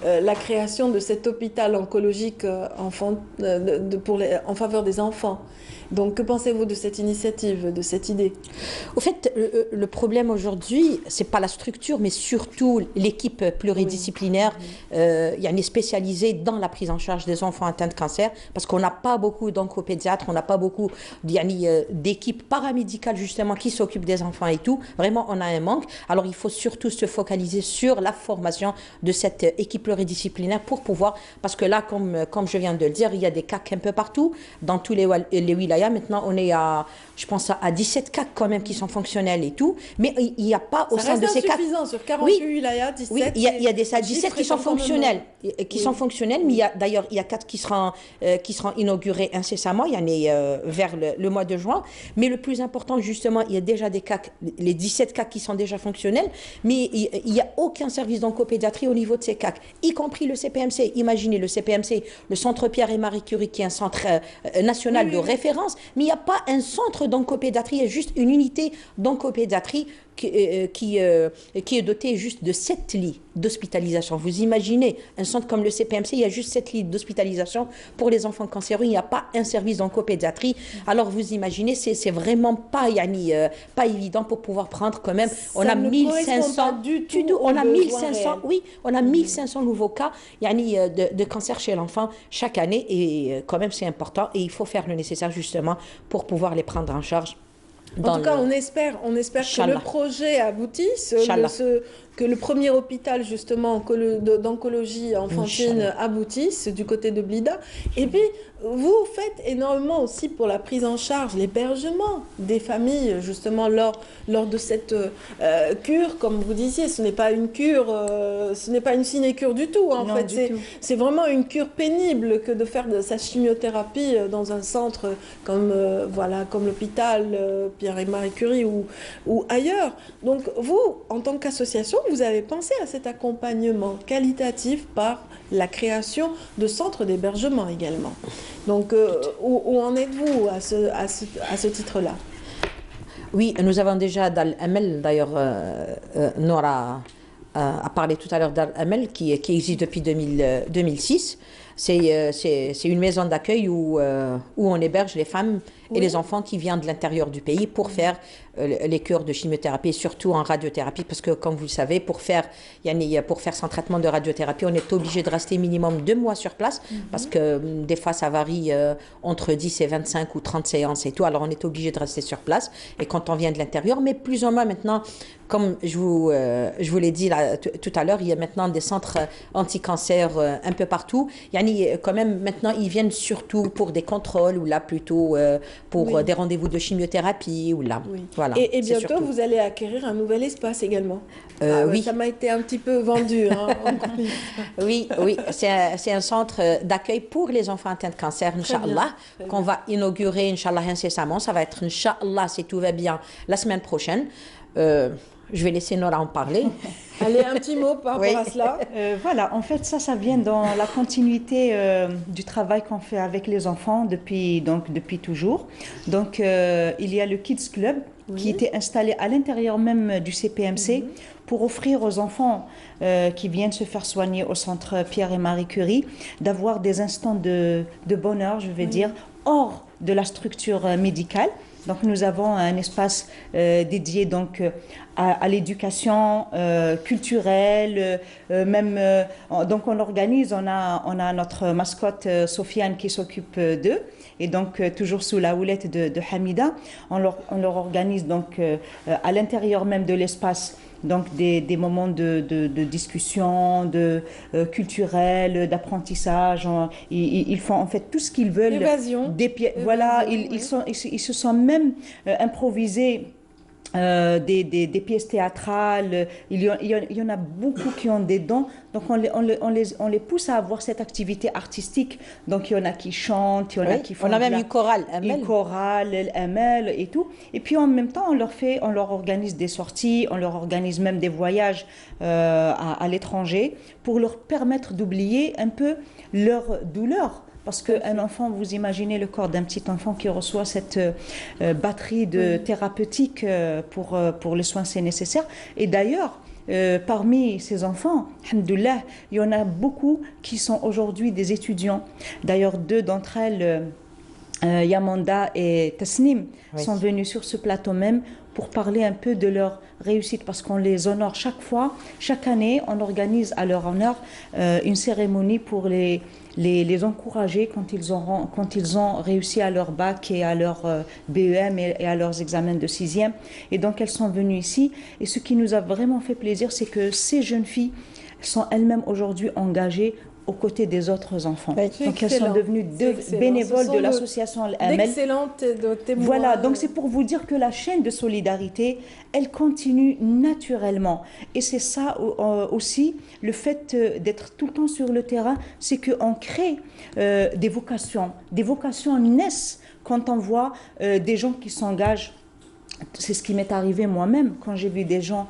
la création de cet hôpital oncologique en faveur des enfants. Donc, que pensez-vous de cette initiative, de cette idée? Au fait, le problème aujourd'hui, c'est pas la structure, mais surtout l'équipe pluridisciplinaire, spécialisée dans la prise en charge des enfants atteints de cancer, parce qu'on n'a pas beaucoup d'oncopédiatres, on n'a pas beaucoup d'équipes paramédicales justement qui s'occupent des enfants et tout. Vraiment, on a un manque. Alors, il faut surtout se focaliser sur la formation de cette équipe pluridisciplinaire pour pouvoir, parce que là, comme je viens de le dire, il y a des CAC un peu partout, dans tous les wilayas. Maintenant, on est je pense à 17 CAC quand même qui sont fonctionnels et tout, mais il n'y a pas au sein de ces CAC... Ça reste insuffisant, sur 48 wilayas, 17... Oui, il y a des 17 qui sont fonctionnels, mais il y a 4 qui seront inaugurés incessamment, il y en a vers le mois de juin. différent. Mais le plus important, justement, il y a déjà des cas, les 17 CAC qui sont déjà fonctionnels, mais il n'y a aucun service d'oncopédiatrie au niveau de ces CAC, y compris le CPMC. Imaginez le CPMC, le Centre Pierre et Marie Curie, qui est un centre national de référence, mais il n'y a pas un centre d'oncopédiatrie, il y a juste une unité d'oncopédiatrie qui est doté juste de 7 lits d'hospitalisation. Vous imaginez, un centre comme le CPMC, il y a juste 7 lits d'hospitalisation pour les enfants cancéreux, il n'y a pas un service d'oncopédiatrie. Alors vous imaginez, c'est vraiment pas, pas évident pour pouvoir prendre quand même. On a 1500, on a 1500, oui, on a 1500 nouveaux cas de cancer chez l'enfant chaque année, et quand même c'est important, et il faut faire le nécessaire justement pour pouvoir les prendre en charge. En tout cas, on espère que le projet aboutisse, que le premier hôpital justement d'oncologie enfantine aboutisse du côté de Blida. Et puis, vous faites énormément aussi pour la prise en charge, l'hébergement des familles justement lors de cette cure, comme vous disiez. Ce n'est pas une cure, ce n'est pas une sinécure du tout. En fait, c'est vraiment une cure pénible que de faire de sa chimiothérapie dans un centre comme l'hôpital Pierre et Marie Curie ou ailleurs. Donc vous, en tant qu'association, vous avez pensé à cet accompagnement qualitatif par la création de centres d'hébergement également. Donc où en êtes-vous à ce titre-là? Oui, nous avons déjà Dal-Amel, d'ailleurs, Nora a parlé tout à l'heure d'Al-Amel qui existe depuis 2006. C'est une maison d'accueil où on héberge les femmes et les enfants qui viennent de l'intérieur du pays pour faire les cures de chimiothérapie, surtout en radiothérapie, parce que comme vous le savez, pour faire son traitement de radiothérapie, on est obligé de rester minimum 2 mois sur place, parce que des fois ça varie entre 10 et 25 ou 30 séances et tout, alors on est obligé de rester sur place, et quand on vient de l'intérieur, mais plus ou moins maintenant, comme je vous l'ai dit là, tout à l'heure, il y a maintenant des centres anti-cancer un peu partout. Quand même, maintenant, ils viennent surtout pour des contrôles, ou là plutôt pour des rendez-vous de chimiothérapie, ou là. Oui. Voilà, et bientôt, vous allez acquérir un nouvel espace également. Oui. Ça m'a été un petit peu vendu. Oui, c'est un centre d'accueil pour les enfants atteints de cancer, Inch'Allah, qu'on va inaugurer, Inch'Allah, incessamment. Ça va être, Inch'Allah, si tout va bien, la semaine prochaine. Je vais laisser Nora en parler. Allez, un petit mot par rapport à cela. Voilà, en fait, ça vient dans la continuité du travail qu'on fait avec les enfants depuis toujours. Donc, il y a le Kids Club qui était installé à l'intérieur même du CPMC pour offrir aux enfants qui viennent se faire soigner au centre Pierre et Marie Curie d'avoir des instants de bonheur, je vais dire, hors de la structure médicale. Donc nous avons un espace dédié donc à l'éducation culturelle, donc on organise, on a notre mascotte Sofiane qui s'occupe d'eux, et donc toujours sous la houlette de Hamida, on leur organise donc à l'intérieur même de l'espace donc des moments de discussion, culturelle, d'apprentissage. Ils font en fait tout ce qu'ils veulent. Évasion. Voilà, ils se sont même improvisés des pièces théâtrales. Il y en a beaucoup qui ont des dons, donc on les pousse à avoir cette activité artistique. Donc il y en a qui chantent, il y en a qui font... On a même une chorale, une chorale, Amel et tout. Et puis en même temps, on leur organise des sorties, on leur organise même des voyages à l'étranger pour leur permettre d'oublier un peu leur douleur. Parce qu'un enfant, vous imaginez le corps d'un petit enfant qui reçoit cette batterie de thérapeutique pour les soins, c'est nécessaire. Et d'ailleurs, parmi ces enfants, alhamdoulilah, il y en a beaucoup qui sont aujourd'hui des étudiants. D'ailleurs, 2 d'entre elles, Yamanda et Tasnim, sont venues sur ce plateau même pour parler un peu de leur réussite, parce qu'on les honore chaque année, on organise à leur honneur une cérémonie pour les encourager quand ils ont réussi à leur bac et à leur BEM et à leurs examens de 6e. Et donc elles sont venues ici, et ce qui nous a vraiment fait plaisir, c'est que ces jeunes filles sont elles-mêmes aujourd'hui engagées aux côtés des autres enfants. Donc elles sont devenues bénévoles de l'association Al-Amal. D'excellentes témoins. Voilà, donc c'est pour vous dire que la chaîne de solidarité, elle continue naturellement. Et c'est ça aussi, le fait d'être tout le temps sur le terrain, c'est qu'on crée des vocations. Des vocations naissent quand on voit des gens qui s'engagent, c'est ce qui m'est arrivé moi-même, quand j'ai vu des gens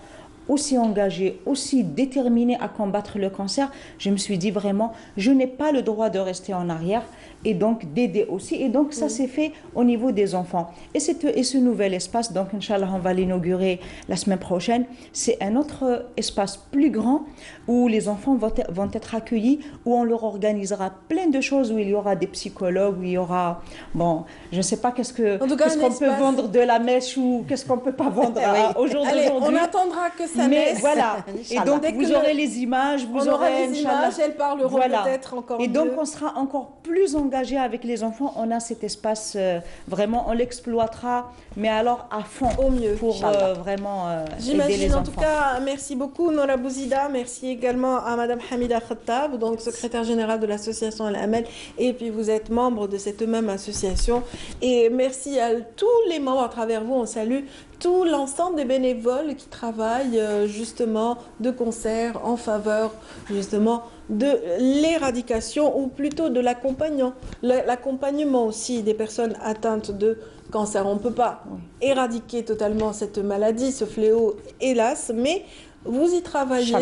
aussi engagés, aussi déterminés à combattre le cancer, je me suis dit vraiment, je n'ai pas le droit de rester en arrière et donc d'aider aussi. Et donc ça s'est fait au niveau des enfants. Et ce nouvel espace, donc Inch'Allah, on va l'inaugurer la semaine prochaine, c'est un autre espace plus grand où les enfants vont être accueillis, où on leur organisera plein de choses, où il y aura des psychologues, où il y aura, bon, je ne sais pas qu'est-ce qu'on peut vendre de la mèche ou qu'est-ce qu'on ne peut pas vendre au jour d'aujourd'hui. On attendra que ça Mais naisse. voilà, et donc vous aurez les images, vous aurez les images, elles parleront peut-être encore mieux. Et donc on sera encore plus engagé avec les enfants. On a cet espace vraiment, on l'exploitera, mais alors à fond, au mieux, pour vraiment aider les enfants. En tout cas, merci beaucoup Nora Bouzida, merci également à Madame Hamida Khattab, donc secrétaire générale de l'association Al-Amal, et puis vous êtes membre de cette même association. Et merci à tous les membres, à travers vous, on salue tout l'ensemble des bénévoles qui travaillent justement de concert en faveur justement de l'éradication ou plutôt de l'accompagnement aussi des personnes atteintes de cancer. On ne peut pas éradiquer totalement cette maladie, ce fléau, hélas, mais vous y travaillez.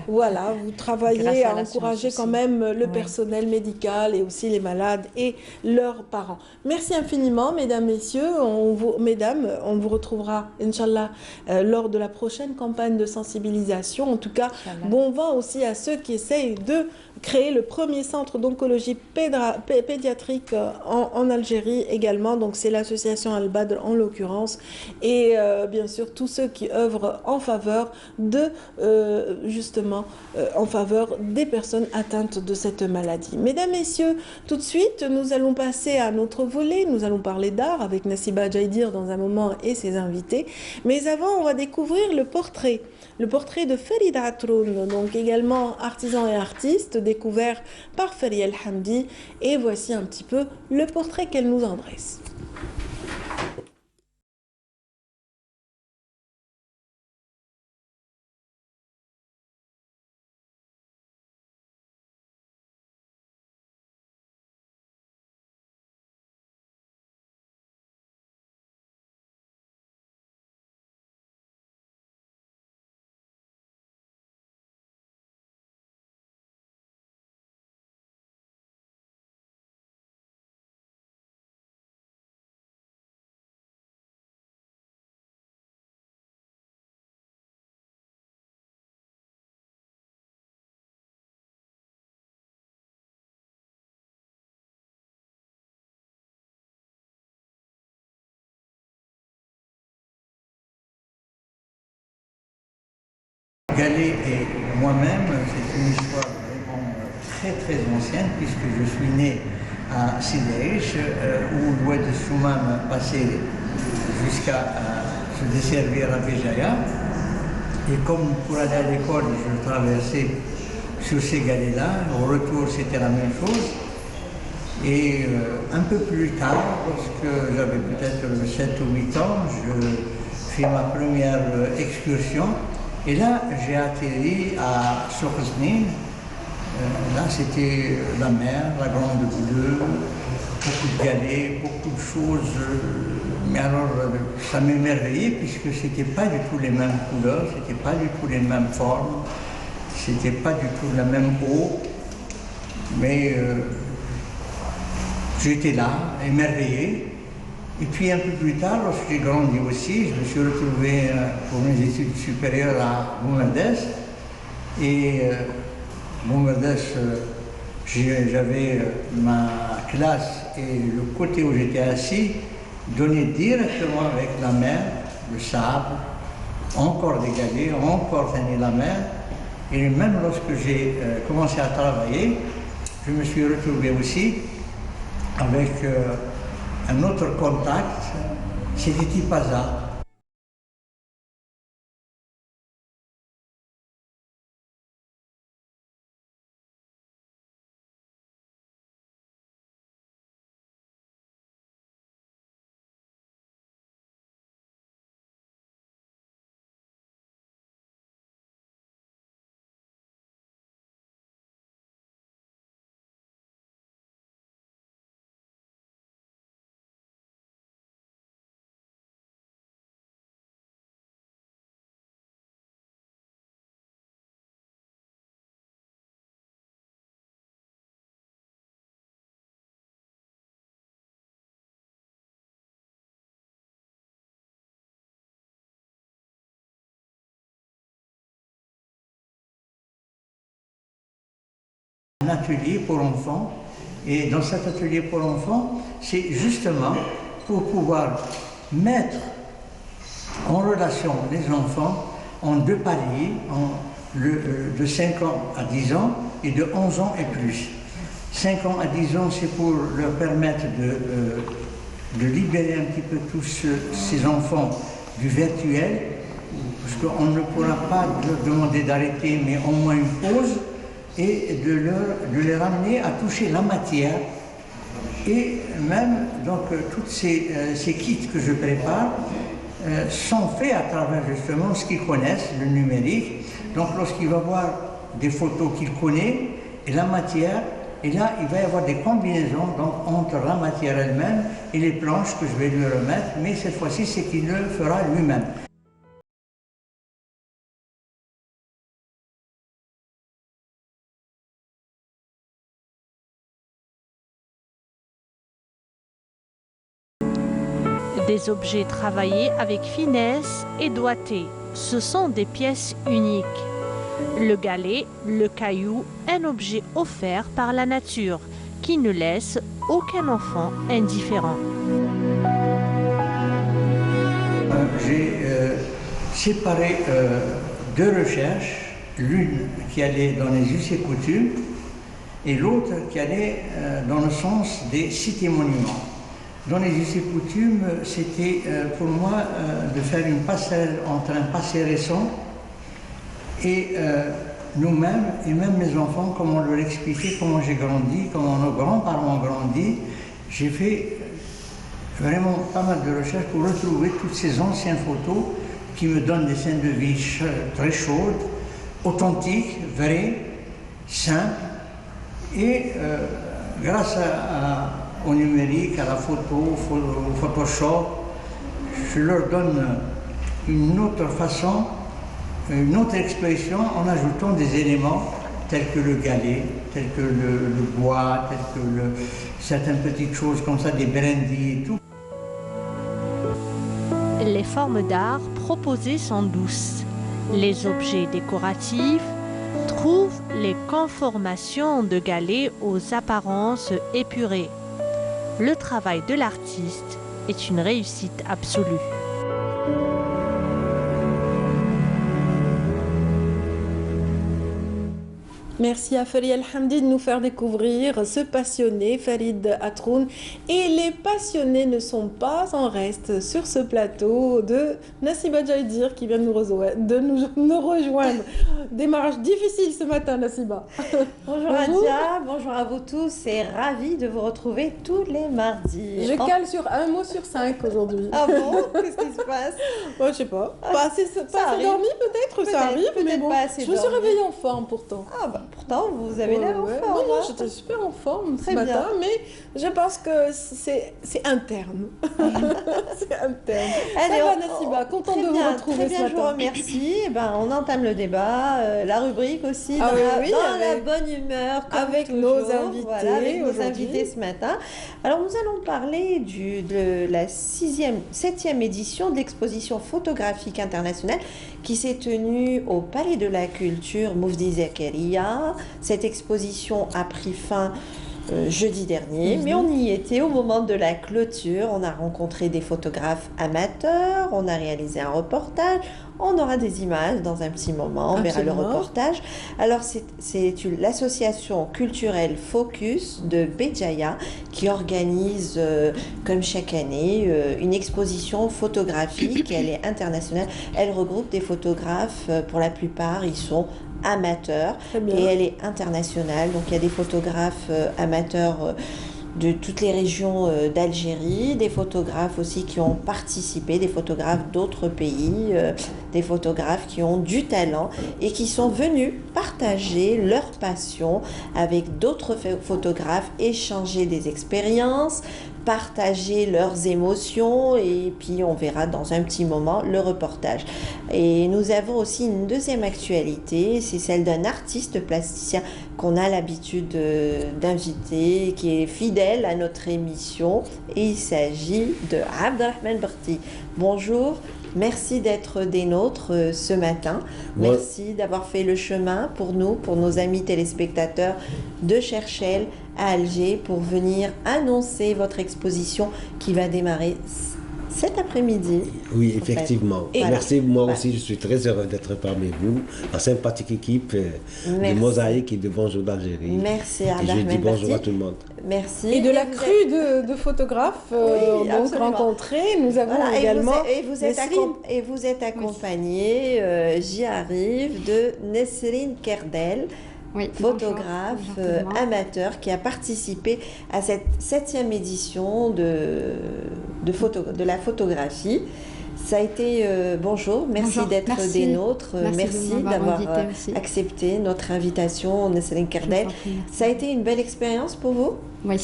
Voilà, vous travaillez à encourager quand même le personnel médical et aussi les malades et leurs parents. Merci infiniment, mesdames, messieurs. On vous retrouvera, Inch'Allah, lors de la prochaine campagne de sensibilisation. En tout cas, bon vent aussi à ceux qui essayent de créer le premier centre d'oncologie pédiatrique en Algérie également. Donc, c'est l'association Al-Badr en l'occurrence. Et bien sûr, tous ceux qui œuvrent en faveur en faveur des personnes atteintes de cette maladie. Mesdames, messieurs, tout de suite, nous allons passer à notre volet. Nous allons parler d'art avec Nassiba Jaïdir dans un moment et ses invités. Mais avant, on va découvrir le portrait de Farid Atroun, donc également artisan et artiste, découvert par Farid El Hamdi. Et voici un petit peu le portrait qu'elle nous en dresse. Galé et moi-même, c'est une histoire vraiment très très ancienne puisque je suis né à Sidaïch où l'oued de Soumam passait jusqu'à se desservir à Béjaïa. Et comme pour aller à l'école, je traversais sur ces galets-là. Au retour, c'était la même chose. Et un peu plus tard, lorsque j'avais peut-être 7 ou 8 ans, je fais ma première excursion. Et là, j'ai atterri à Sokhzni. Là, c'était la mer, la Grande Bleue, beaucoup de galets, beaucoup de choses. Mais alors, ça m'émerveillait puisque ce n'était pas du tout les mêmes couleurs, ce n'était pas du tout les mêmes formes, ce n'était pas du tout la même eau. Mais j'étais là, émerveillé. Et puis un peu plus tard, lorsque j'ai grandi aussi, je me suis retrouvé pour mes études supérieures à Boumerdès. Et Boumerdès, j'avais ma classe et le côté où j'étais assis donnait directement avec la mer, le sable, encore des galets, encore la mer. Et même lorsque j'ai commencé à travailler, je me suis retrouvé aussi avec un autre contact, c'était Tipaza. atelier pour enfants. Et dans cet atelier pour enfants, c'est justement pour pouvoir mettre en relation les enfants en deux paliers, de 5 ans à 10 ans et de 11 ans et plus. 5 ans à 10 ans, c'est pour leur permettre de libérer un petit peu tous ces enfants du virtuel, parce qu'on ne pourra pas leur demander d'arrêter, mais au moins une pause, et de les ramener à toucher la matière. Et même, donc, tous ces kits que je prépare sont faits à travers justement ce qu'ils connaissent, le numérique. Donc, lorsqu'il va voir des photos qu'il connaît et la matière, et là, il va y avoir des combinaisons donc, entre la matière elle-même et les planches que je vais lui remettre, mais cette fois-ci, c'est qu'il le fera lui-même. Des objets travaillés avec finesse et doigté. Ce sont des pièces uniques. Le galet, le caillou, un objet offert par la nature qui ne laisse aucun enfant indifférent. J'ai séparé deux recherches, l'une qui allait dans les us et coutumes et l'autre qui allait dans le sens des sites et monuments. Dans les us et coutumes, c'était pour moi de faire une passerelle entre un passé récent et nous-mêmes, et même mes enfants, comme on leur expliquait comment j'ai grandi, comment nos grands-parents ont grandi. J'ai fait vraiment pas mal de recherches pour retrouver toutes ces anciennes photos qui me donnent des scènes de vie très chaudes, authentiques, vraies, simples, et grâce au numérique, à la photo, au Photoshop, je leur donne une autre façon, une autre expression en ajoutant des éléments tels que le galet, tels que le bois, tels que certaines petites choses comme ça, des brindilles et tout. Les formes d'art proposées sont douces. Les objets décoratifs trouvent les conformations de galets aux apparences épurées. Le travail de l'artiste est une réussite absolue. Merci à Farid El Hamdi de nous faire découvrir ce passionné, Farid Atroun. Et les passionnés ne sont pas en reste sur ce plateau de Nassiba Jaïdir qui vient de nous rejoindre. Démarrage difficile ce matin, Nassiba. Bonjour Adia, bonjour à vous tous et ravi de vous retrouver tous les mardis. Je cale sur un mot sur 5 aujourd'hui. Ah bon? Qu'est-ce qui se passe? Je sais pas. Pas assez dormi peut-être, ça arrive, mais bon. Je me suis réveillée en forme pourtant. Ah bah pourtant, vous avez l'air en forme. Non, j'étais super en forme ce matin, mais je pense que c'est interne. C'est interne. Allez, Nassiba, contente de vous retrouver ce matin. Je vous remercie. On entame le débat, la rubrique aussi, dans la bonne humeur, comme avec toujours. Nos invités. Voilà, avec nos invités ce matin. Alors, nous allons parler de la 7e édition de l'exposition photographique internationale qui s'est tenue au Palais de la Culture Moufdi Zakaria. Cette exposition a pris fin jeudi dernier, mais on y était au moment de la clôture. On a rencontré des photographes amateurs, on a réalisé un reportage. On aura des images dans un petit moment, on verra le reportage. Alors, c'est l'association culturelle Focus de Béjaïa qui organise, comme chaque année, une exposition photographique. Elle est internationale. Elle regroupe des photographes, pour la plupart, ils sont amateurs. Et elle est internationale. Donc, il y a des photographes amateurs de toutes les régions d'Algérie, des photographes aussi qui ont participé, des photographes d'autres pays, des photographes qui ont du talent et qui sont venus partager leur passion avec d'autres photographes, échanger des expériences, partager leurs émotions, et puis on verra dans un petit moment le reportage. Et nous avons aussi une deuxième actualité, c'est celle d'un artiste plasticien qu'on a l'habitude d'inviter, qui est fidèle à notre émission, et il s'agit de Abdelrahman Berti. Bonjour Merci d'être des nôtres ce matin. Merci d'avoir fait le chemin pour nous, pour nos amis téléspectateurs de Cherchel à Alger, pour venir annoncer votre exposition qui va démarrer cet après-midi. Oui, effectivement. Voilà. Merci, moi aussi, je suis très heureux d'être parmi vous, la sympathique équipe de Mosaïque et de Bonjour d'Algérie. Merci, et je dis bonjour à tout le monde. Merci. Et de la crue de photographes donc rencontrés, nous avons également et vous êtes accompagné, j'y arrive, de Nesrine Kerdel. Photographe amateur qui a participé à cette 7e édition de la photographie. Ça a été bonjour, merci d'être des nôtres, merci d'avoir accepté notre invitation, Nesrine Kerdel. Ça a été une belle expérience pour vous? Oui,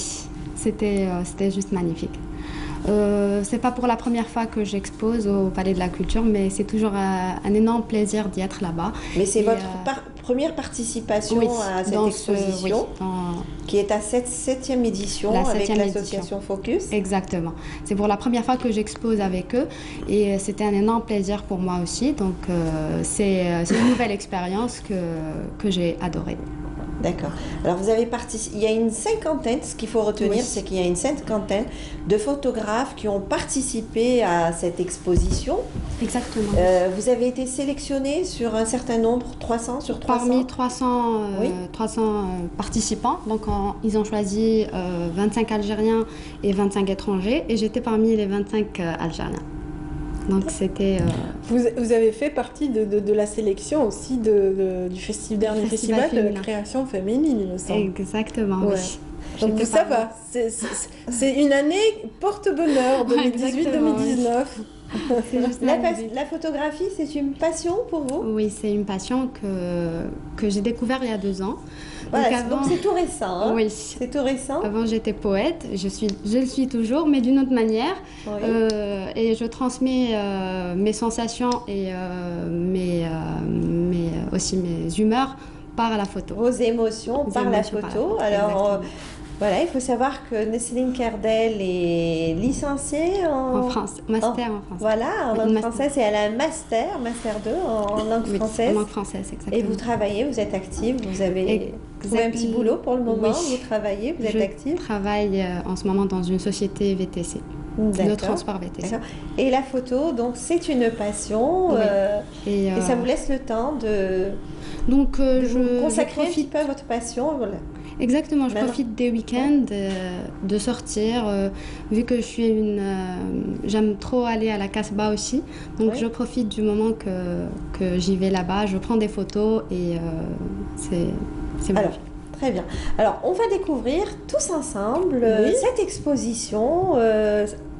c'était juste magnifique. C'est pas pour la première fois que j'expose au Palais de la Culture, mais c'est toujours un énorme plaisir d'y être là-bas. Mais c'est votre première participation à cette exposition, qui est à cette 7e édition avec l'association Focus. Exactement. C'est pour la première fois que j'expose avec eux et c'était un énorme plaisir pour moi aussi. Donc c'est une nouvelle expérience que j'ai adorée. D'accord. Alors vous avez participé, il y a une cinquantaine, ce qu'il faut retenir, c'est qu'il y a une cinquantaine de photographes qui ont participé à cette exposition. Exactement. Vous avez été sélectionné sur un certain nombre, 300 sur 300? Parmi 300 participants, donc ils ont choisi 25 Algériens et 25 étrangers, et j'étais parmi les 25 Algériens. Donc c'était... Vous avez fait partie de la sélection aussi du dernier festival de la création féminine, il me semble. Exactement, oui. Donc ça va, c'est une année porte-bonheur, 2018-2019. La photographie, c'est une passion pour vous? Oui, c'est une passion que j'ai découverte il y a 2 ans. Voilà, donc c'est tout récent. Hein? Oui. C'est tout récent. Avant, j'étais poète. Je le suis toujours, mais d'une autre manière. Oui. Et je transmets mes sensations et aussi mes humeurs par la photo. Vos émotions par la photo. Alors, voilà, il faut savoir que Nesrine Kerdel est licenciée en France, master en français. Voilà, en langue française, et elle a un master 2 en langue française. En langue française, exactement. Et vous travaillez, vous êtes active, vous avez trouvé un petit boulot pour le moment, vous travaillez, vous êtes active? Je travaille en ce moment dans une société VTC, de transport VTC. Et la photo, donc c'est une passion, et ça vous laisse le temps de vous consacrer un petit peu à votre passion. Voilà. Exactement, je profite des week-ends, de sortir, vu que je suis j'aime trop aller à la Casbah aussi, donc je profite du moment que j'y vais là-bas, je prends des photos et c'est bon. Très bien. Alors, on va découvrir tous ensemble cette exposition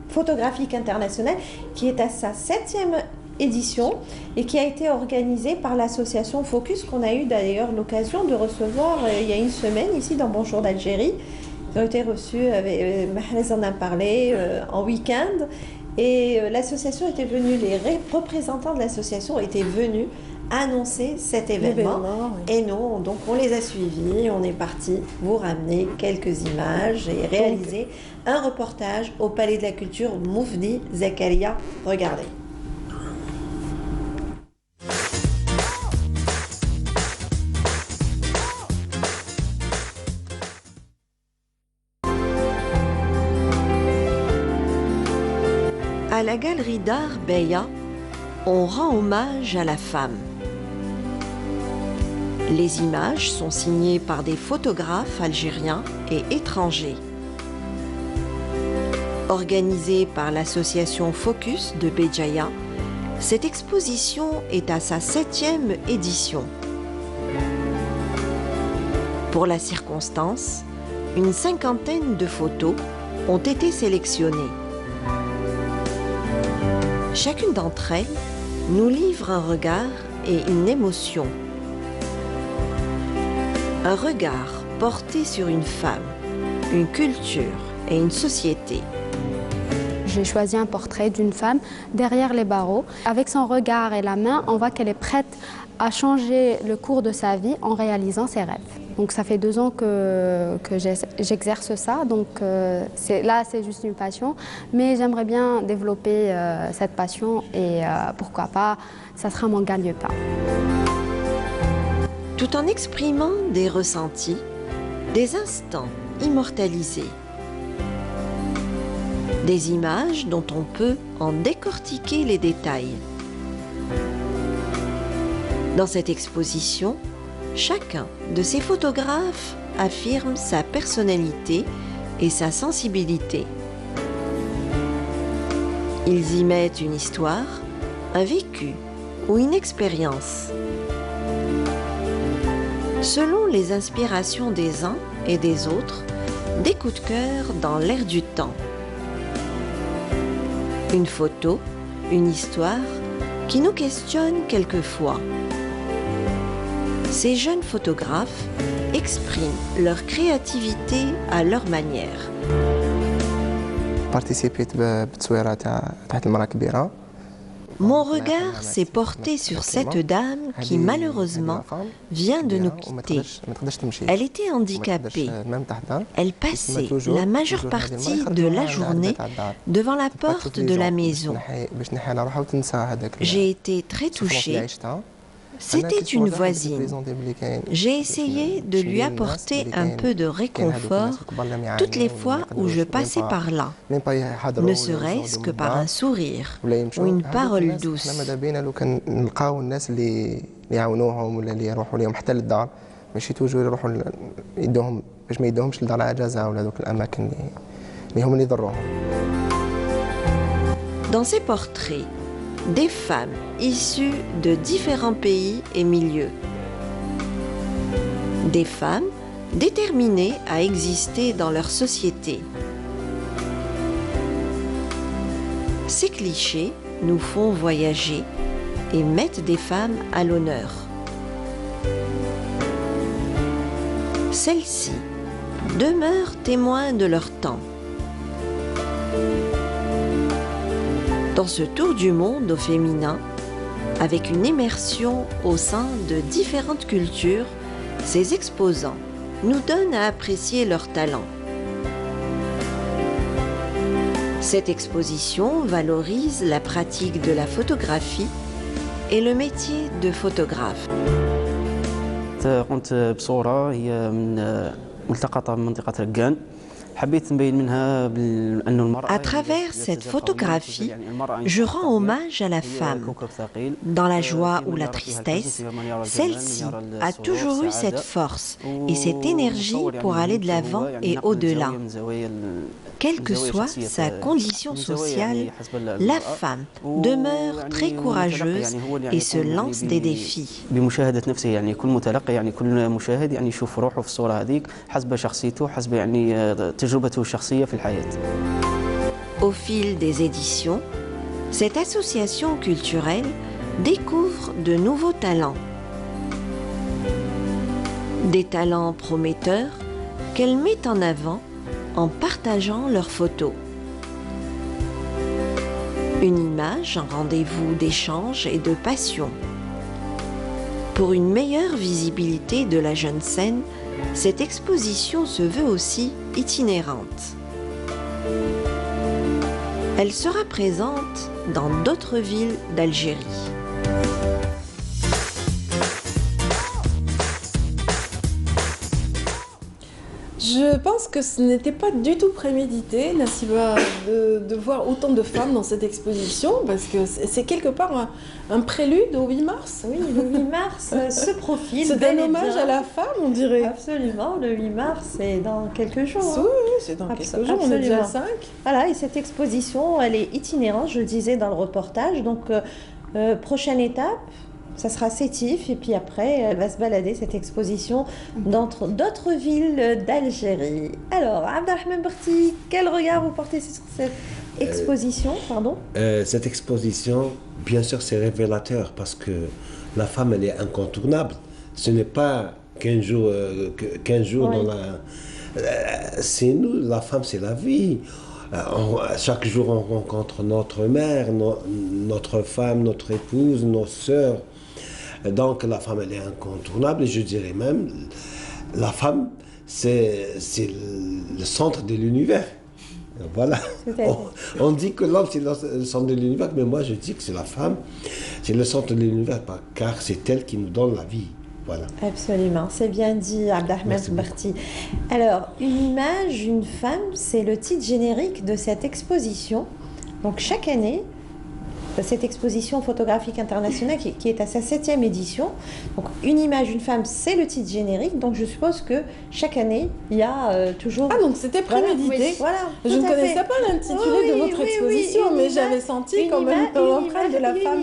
photographique internationale qui est à sa 7e édition et qui a été organisée par l'association Focus, qu'on a eu d'ailleurs l'occasion de recevoir il y a une semaine ici dans Bonjour d'Algérie. Ils ont été reçus, Mahrez en a parlé, en week-end, et l'association était venue, les représentants de l'association étaient venus annoncer cet événement. Et nous, donc on les a suivis, on est parti vous ramener quelques images et réaliser un reportage au Palais de la Culture Moufdi Zakaria. Regardez. À la galerie d'art Beya, on rend hommage à la femme. Les images sont signées par des photographes algériens et étrangers. Organisée par l'association Focus de Béjaïa, cette exposition est à sa 7e édition. Pour la circonstance, une cinquantaine de photos ont été sélectionnées. Chacune d'entre elles nous livre un regard et une émotion. Un regard porté sur une femme, une culture et une société. J'ai choisi un portrait d'une femme derrière les barreaux. Avec son regard et la main, on voit qu'elle est prête à changer le cours de sa vie en réalisant ses rêves. Donc ça fait 2 ans que j'exerce ça, donc là c'est juste une passion, mais j'aimerais bien développer cette passion et pourquoi pas, ça sera mon gagne-pain. Tout en exprimant des ressentis, des instants immortalisés, des images dont on peut en décortiquer les détails. Dans cette exposition, chacun de ces photographes affirme sa personnalité et sa sensibilité. Ils y mettent une histoire, un vécu ou une expérience. Selon les inspirations des uns et des autres, des coups de cœur dans l'air du temps. Une photo, une histoire qui nous questionne quelquefois. Ces jeunes photographes expriment leur créativité à leur manière. Mon regard s'est porté sur cette dame qui malheureusement vient de nous quitter. Elle était handicapée. Elle passait la majeure partie de la journée devant la porte de la maison. J'ai été très touchée. C'était une voisine. J'ai essayé de lui apporter un peu de réconfort toutes les fois où je passais par là, ne serait-ce que par un sourire ou une parole douce. Dans ces portraits, des femmes issues de différents pays et milieux. Des femmes déterminées à exister dans leur société. Ces clichés nous font voyager et mettent des femmes à l'honneur. Celles-ci demeurent témoins de leur temps. Dans ce tour du monde au féminin, avec une immersion au sein de différentes cultures, ces exposants nous donnent à apprécier leurs talents. Cette exposition valorise la pratique de la photographie et le métier de photographe. قمت بصورة هي من ملتقطة من منطقة رقان. À travers cette photographie, je rends hommage à la femme. Dans la joie ou la tristesse, celle-ci a toujours eu cette force et cette énergie pour aller de l'avant et au-delà. Quelle que soit sa condition sociale, la femme demeure très courageuse et se lance des défis. Au fil des éditions, cette association culturelle découvre de nouveaux talents. Des talents prometteurs qu'elle met en avant en partageant leurs photos. Une image, un rendez-vous d'échange et de passion. Pour une meilleure visibilité de la jeune scène, cette exposition se veut aussi itinérante. Elle sera présente dans d'autres villes d'Algérie. Je pense que ce n'était pas du tout prémédité, Nassiba, de voir autant de femmes dans cette exposition, parce que c'est quelque part un prélude au 8 mars. Oui, le 8 mars se profile. C'est un hommage à la femme, on dirait. Absolument, le 8 mars, c'est dans quelques jours. Oui, c'est dans quelques jours, on est déjà le 5. Voilà, et cette exposition, elle est itinérante, je le disais dans le reportage, donc prochaine étape, ça sera Sétif, et puis après, elle va se balader, cette exposition, dans d'autres villes d'Algérie. Alors, Abdelrahman Berti, quel regard vous portez sur cette exposition, Cette exposition, bien sûr, c'est révélateur, parce que la femme, elle est incontournable. Ce n'est pas 15 jours dans la... c'est nous, la femme, c'est la vie. Chaque jour, on rencontre notre mère, notre femme, notre épouse, nos sœurs. Donc la femme, elle est incontournable, et je dirais même, la femme, c'est le centre de l'univers. Voilà. On dit que l'homme, c'est le centre de l'univers, mais moi, je dis que c'est la femme, c'est le centre de l'univers, car c'est elle qui nous donne la vie. Voilà. Absolument, c'est bien dit, Abdelrahman Barti. Alors, une image, une femme, c'est le titre générique de cette exposition. Donc, chaque année, cette exposition photographique internationale qui est à sa 7e édition. Donc, une image, une femme, c'est le titre générique. Donc, je suppose que chaque année, il y a toujours... Ah, donc c'était prémédité. Voilà, je ne connaissais pas l'intitulé de votre exposition, mais j'avais senti quand même l'empreinte de la femme.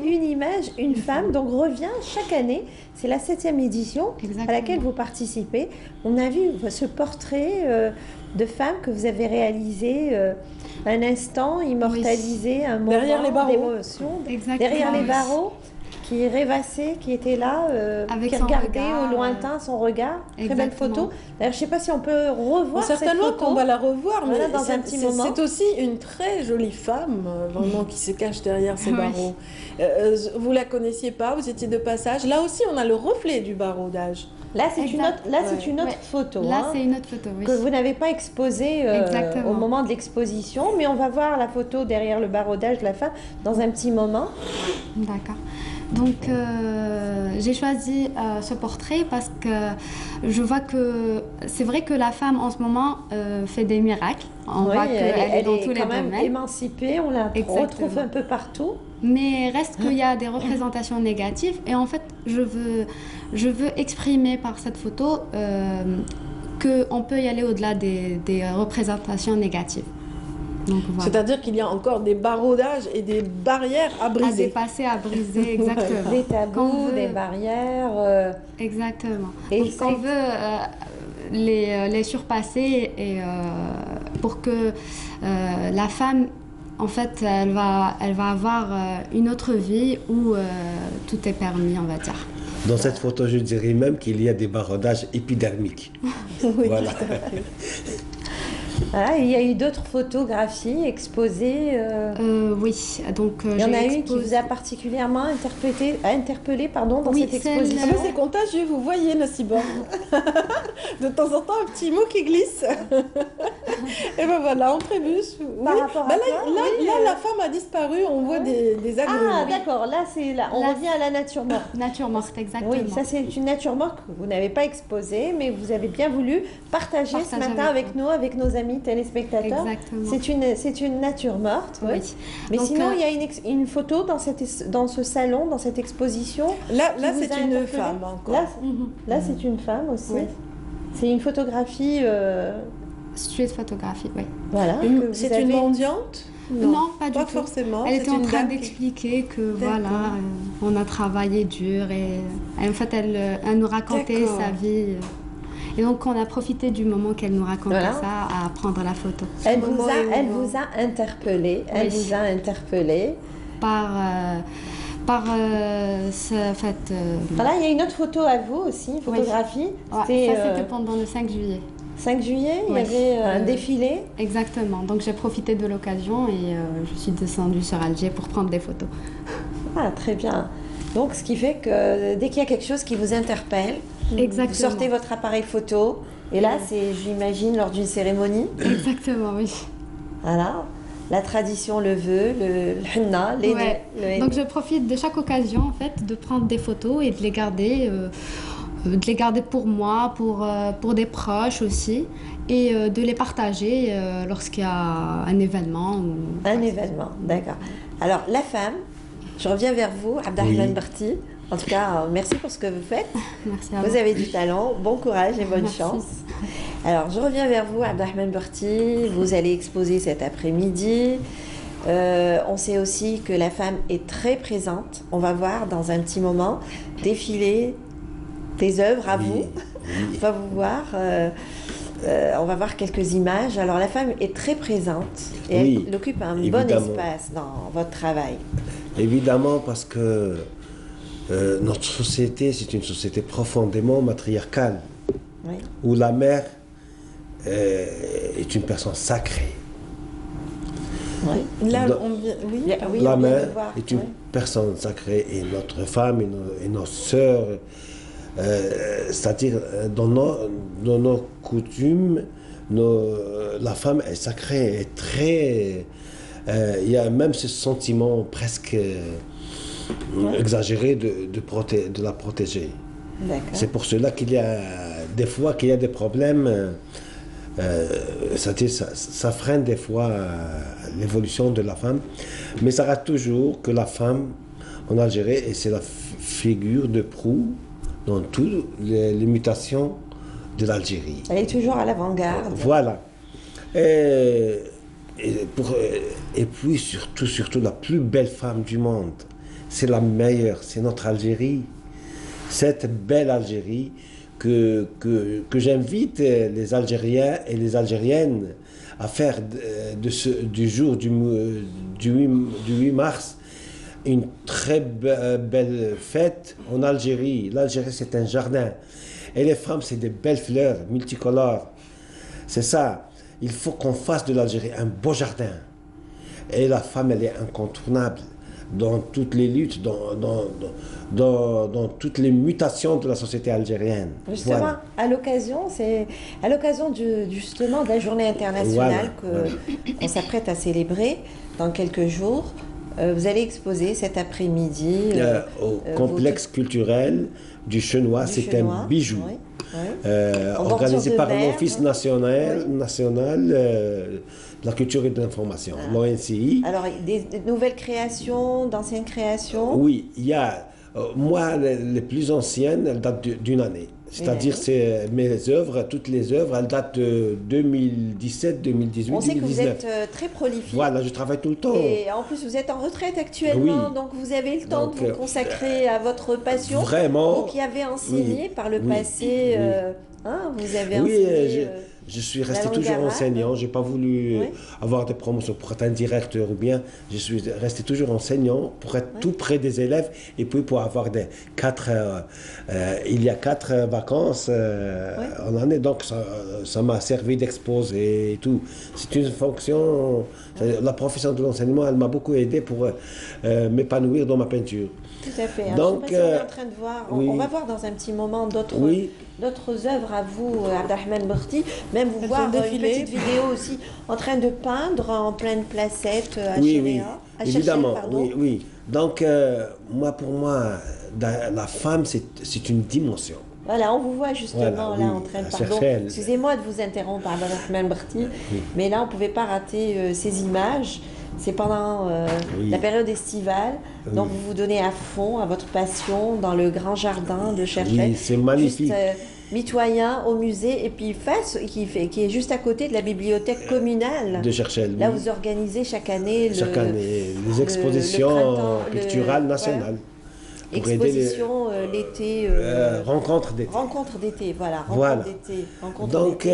Une image, une femme, donc revient chaque année. C'est la 7e édition à laquelle vous participez. On a vu ce portrait de femme que vous avez réalisé un instant, immortalisé, un moment d'émotion. Derrière les barreaux, qui rêvassait, qui était là, qui regardait au lointain son regard. Très belle photo. D'ailleurs, je ne sais pas si on peut revoir cette photo. Certainement qu'on va la revoir, mais voilà, dans un petit moment. C'est aussi une très jolie femme, vraiment, qui se cache derrière ces barreaux. Vous la connaissiez pas, vous étiez de passage. Là aussi, on a le reflet du barreau d'âge. Là, c'est une autre photo. Là, c'est une autre photo, oui. Que vous n'avez pas exposée au moment de l'exposition, mais on va voir la photo derrière le barodage de la femme dans un petit moment. D'accord. Donc, j'ai choisi ce portrait parce que je vois que c'est vrai que la femme en ce moment fait des miracles. On voit qu'elle est dans tous les domaines. Elle est émancipée, on la retrouve un peu partout. Mais reste qu'il y a des représentations négatives. Et en fait, je veux exprimer par cette photo qu'on peut y aller au-delà des représentations négatives. Voilà. C'est-à-dire qu'il y a encore des baraudages et des barrières à briser. À dépasser, à briser, exactement. Des tabous, des barrières. Exactement. Et donc on veut les surpasser et pour que la femme, en fait, elle va avoir une autre vie où tout est permis, on va dire. Dans cette photo, je dirais même qu'il y a des baraudages épidermiques. Oui, voilà. Voilà, il y a eu d'autres photographies exposées. Oui, donc il y en a une qui vous a particulièrement interpellé dans cette exposition. Ah ben c'est contagieux, vous voyez, Nassiba. De temps en temps, un petit mot qui glisse. Et ben voilà, on trébuche. Par rapport à là, la femme a disparu, on voit des agrumes. Ah d'accord, là on revient à la nature morte. Nature morte, exactement. Oui, ça c'est une nature morte que vous n'avez pas exposée, mais vous avez bien voulu partager ce matin avec nous, avec nos amis téléspectateurs. Exactement. C'est une nature morte. Oui. Mais donc, sinon, il y a une photo dans ce salon, dans cette exposition. Là c'est une femme encore. Là, c'est une femme aussi. Oui. C'est une photographie. Street photographie, oui. Voilà. C'est une mendiante? Non, pas du tout. Forcément. Elle était en train d'expliquer que voilà, on a travaillé dur et en fait, elle nous racontait sa vie. Et donc, on a profité du moment qu'elle nous racontait ça à prendre la photo. Elle vous a interpellé. Elle vous a interpellé par ce fait. Voilà, il y a une autre photo à vous aussi, une photographie. Ouais, ça, c'était pendant le 5 juillet. 5 juillet, il y avait un défilé. Exactement. Donc, j'ai profité de l'occasion et je suis descendue sur Alger pour prendre des photos. Ah, très bien. Donc, ce qui fait que dès qu'il y a quelque chose qui vous interpelle, vous sortez votre appareil photo. Et là, c'est, j'imagine, lors d'une cérémonie. Exactement, oui. Voilà. La tradition le veut, le henna, Donc, je profite de chaque occasion, en fait, de prendre des photos et de les garder. Pour moi, pour des proches aussi, et de les partager lorsqu'il y a un événement. Un événement, d'accord. Alors, la femme, je reviens vers vous, Abdelrahman Barti. En tout cas, merci pour ce que vous faites. Merci à vous. Vous avez du talent, bon courage et bonne chance. Alors, je reviens vers vous, Abdelrahman Barti. Vous allez exposer cet après-midi. On sait aussi que la femme est très présente. On va voir dans un petit moment défiler des œuvres à vous. On va vous voir. On va voir quelques images. Alors, la femme est très présente et elle occupe un bon espace dans votre travail. Évidemment, parce que notre société, c'est une société profondément matriarcale, où la mère est une personne sacrée. Là, la mère est une personne sacrée et notre femme et nos sœurs, C'est-à-dire, dans nos coutumes, la femme est sacrée, est très... il y a même ce sentiment presque exagéré de la protéger. C'est pour cela qu'il y a des fois qu'il y a des problèmes. Ça freine des fois l'évolution de la femme, mais ça reste toujours que la femme en Algérie, et c'est la figure de proue dans toutes les mutations de l'Algérie. Elle est toujours à l'avant-garde. Voilà. Et puis surtout, la plus belle femme du monde, c'est la meilleure, c'est notre Algérie. Cette belle Algérie que j'invite les Algériens et les Algériennes à faire du jour du 8 mars une très belle fête en Algérie. L'Algérie, c'est un jardin. Et les femmes, c'est des belles fleurs multicolores. C'est ça. Il faut qu'on fasse de l'Algérie un beau jardin. Et la femme, elle est incontournable dans toutes les luttes, dans toutes les mutations de la société algérienne. Justement, voilà. à l'occasion justement de la journée internationale qu'on s'apprête à célébrer dans quelques jours, vous allez exposer cet après-midi au complexe culturel du Chenois. C'est un bijou. Oui. Organisé par l'Office national de la culture et de l'information, l'ONCI. Alors, des nouvelles créations, d'anciennes créations? Oui, il y a, moi, les plus anciennes, elles datent d'une année. C'est-à-dire, c'est mes œuvres, toutes les œuvres, elles datent de 2017, 2018, 2019. On sait que vous êtes très prolifique. Voilà, je travaille tout le temps. Et en plus, vous êtes en retraite actuellement, donc vous avez le temps de vous consacrer à votre passion. Vraiment. Vous qui avez enseigné par le passé, vous avez enseigné... Je suis resté toujours enseignant, je n'ai pas voulu avoir des promotions pour être un directeur ou bien, je suis resté toujours enseignant pour être tout près des élèves et puis pour avoir il y a 4 vacances en année, donc ça m'a servi d'exposer et tout. C'est une fonction, la profession de l'enseignement, elle m'a beaucoup aidé pour m'épanouir dans ma peinture. Tout à fait. Donc, je sais pas si on est en train de voir, on va voir dans un petit moment d'autres œuvres à vous, Abdelrahmane Berti, même vous voir une petite vidéo aussi en train de peindre en pleine placette à Chéréa. Évidemment, oui. Donc, pour moi, la femme, c'est une dimension. Voilà, on vous voit justement là en train de... Pardon, excusez-moi de vous interrompre, Abdelrahmane Berti, mais là, on ne pouvait pas rater ces images. C'est pendant la période estivale, donc vous vous donnez à fond à votre passion dans le grand jardin de Cherchel. Oui, c'est magnifique. Juste mitoyen au musée, et puis qui est juste à côté de la bibliothèque communale de Cherchel. Là, vous organisez chaque année les expositions culturelles nationales. Exposition l'été. Rencontre d'été. Rencontre d'été, voilà. Rencontre d'été. Donc,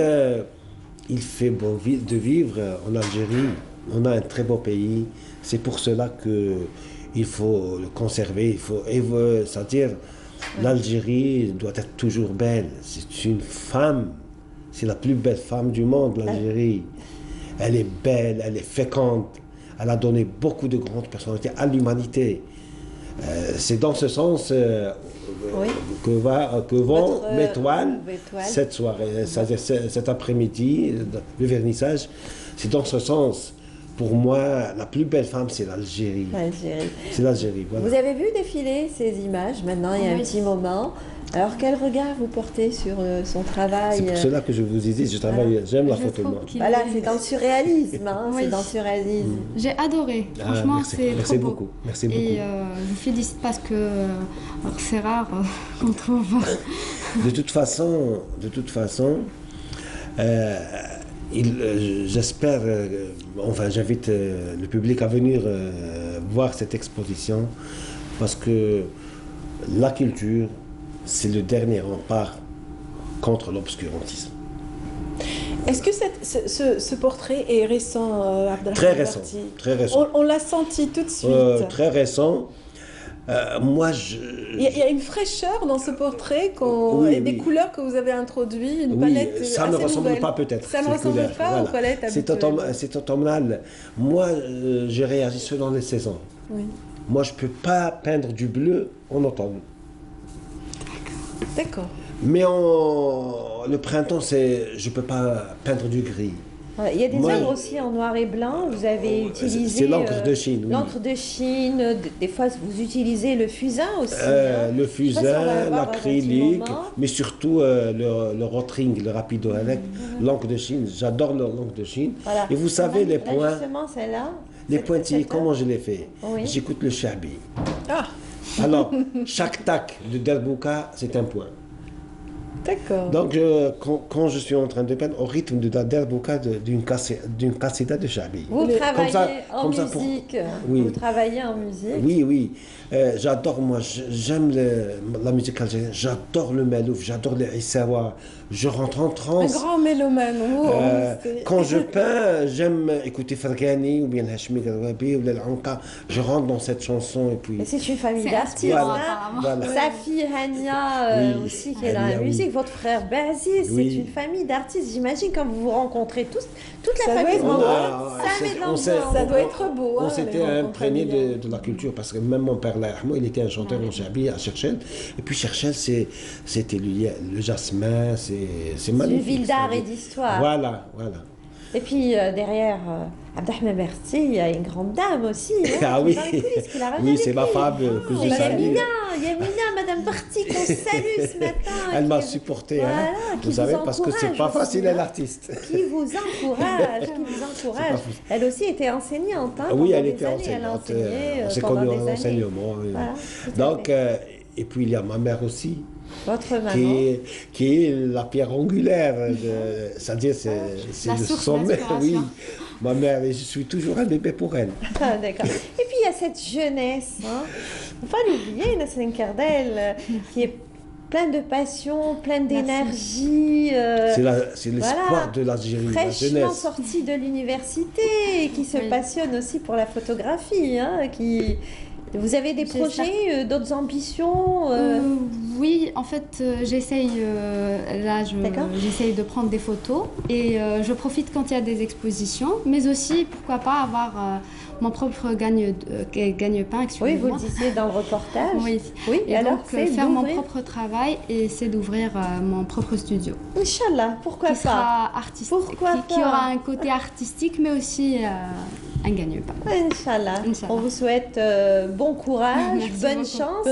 il fait bon de vivre en Algérie. On a un très beau pays, c'est pour cela qu'il faut le conserver, c'est-à-dire l'Algérie doit être toujours belle. C'est une femme, c'est la plus belle femme du monde, l'Algérie. Elle est belle, elle est féconde, elle a donné beaucoup de grandes personnalités à l'humanité. C'est dans ce sens que vont mes toiles cette soirée, cet après-midi, le vernissage. C'est dans ce sens. Pour moi, la plus belle femme, c'est l'Algérie. C'est l'Algérie, voilà. Vous avez vu défiler ces images maintenant, il y a un petit moment. Alors, quel regard vous portez sur son travail? C'est pour cela que je vous ai dit, j'aime la photo. Voilà, c'est dans le surréalisme. C'est dans le surréalisme. J'ai adoré. Franchement, c'est merci trop beaucoup. Beau. Merci beaucoup. Et je vous félicite parce que c'est rare qu'on trouve. De toute façon, j'espère, j'invite le public à venir voir cette exposition parce que la culture, c'est le dernier rempart contre l'obscurantisme. Est-ce que ce portrait est récent, Abdelrahmane Très récent, Berti? très récent. On l'a senti tout de suite. Très récent. Il y a une fraîcheur dans ce portrait et des couleurs que vous avez introduites, une palette ça ne ressemble pas peut-être. Ça ne ressemble pas aux palettes habituelles. C'est automnal. Moi, j'ai réagi selon les saisons. Oui. Moi, je ne peux pas peindre du bleu en automne. D'accord. Mais le printemps, je ne peux pas peindre du gris. Il y a des œuvres aussi en noir et blanc. Vous avez utilisé... C'est l'encre de Chine, oui. L'encre de Chine. Des fois, vous utilisez le fusain aussi. Le fusain, l'acrylique, mais surtout le rotring, le rapido avec l'encre de Chine. J'adore l'encre de Chine. Voilà. Et vous savez, les points... Justement, celle-là. Les pointillés, comment je les fais? Oui. J'écoute le shabi. Ah. Alors, chaque tac de derbouka, c'est un point. D'accord. Donc, quand je suis en train de peindre au rythme de la derbouka d'une qasida de shabi. Vous travaillez en musique. Oui. Vous travaillez en musique. Oui, oui. J'adore, moi, j'aime la musique algérienne. J'adore le melouf, j'adore les issawa. Je rentre en transe. Un grand mélomane. Quand je peins, j'aime écouter Farghani ou bien Hachmi Garwabi ou l'Anka. Je rentre dans cette chanson et puis... Et c'est une famille d'artistes. Voilà. Sa fille Hania aussi qui est dans la musique. Votre frère Baziz, Oui. c'est une famille d'artistes. J'imagine quand vous vous rencontrez tous, toute la Ça famille doit se être rencontre. Ça met de l'ambiance. Ça doit être beau. On hein, s'était les rencontres imprégné familiales. de la culture parce que même mon père, là, il était un chanteur en Chabi à Cherchel. Et puis Cherchel, c'était le jasmin, c'est magnifique. Une ville d'art et d'histoire. Voilà, voilà. Et puis derrière Abdelrahman Berti, il y a une grande dame aussi. Hein, Ah oui, dans les coulisses, qui la ramène oui, avec c'est ma lui. femme que je salue. Yamina, Madame Berti, qu'on salue ce matin. Elle m'a supporté, voilà, hein. Vous savez, parce que c'est pas facile à l'artiste. Qui vous encourage, Elle aussi était enseignante. Hein, Oui, elle des était années, enseignante. Elle a enseigné On s'est pendant connus des en années. enseignement. Oui. Voilà, Donc, et puis il y a ma mère aussi. Votre maman. Qui est la pierre angulaire, c'est-à-dire c'est La le source sommet, d'inspiration. oui. Ma mère, et je suis toujours un bébé pour elle. Ah, d'accord. Et puis il y a cette jeunesse, hein. Faut pas l'oublier, Nasrin Kardel, qui est pleine de passion, pleine d'énergie. C'est l'espoir de l'Algérie, la Fraîchement jeunesse. sortie de l'université, et qui se passionne aussi pour la photographie, hein, Vous avez des projets, d'autres ambitions Oui, en fait, j'essaye de prendre des photos et je profite quand il y a des expositions, mais aussi, pourquoi pas, avoir mon propre gagne-pain, excusez-moi. Oui, vous le disiez dans le reportage. Oui, et alors donc, c'est faire mon d'ouvrir. propre travail et c'est d'ouvrir mon propre studio. Inch'Allah, pourquoi qui pas sera artistique, qui aura un côté artistique, mais aussi un gagne-pain. Inch'Allah. On vous souhaite bon courage, bonne chance,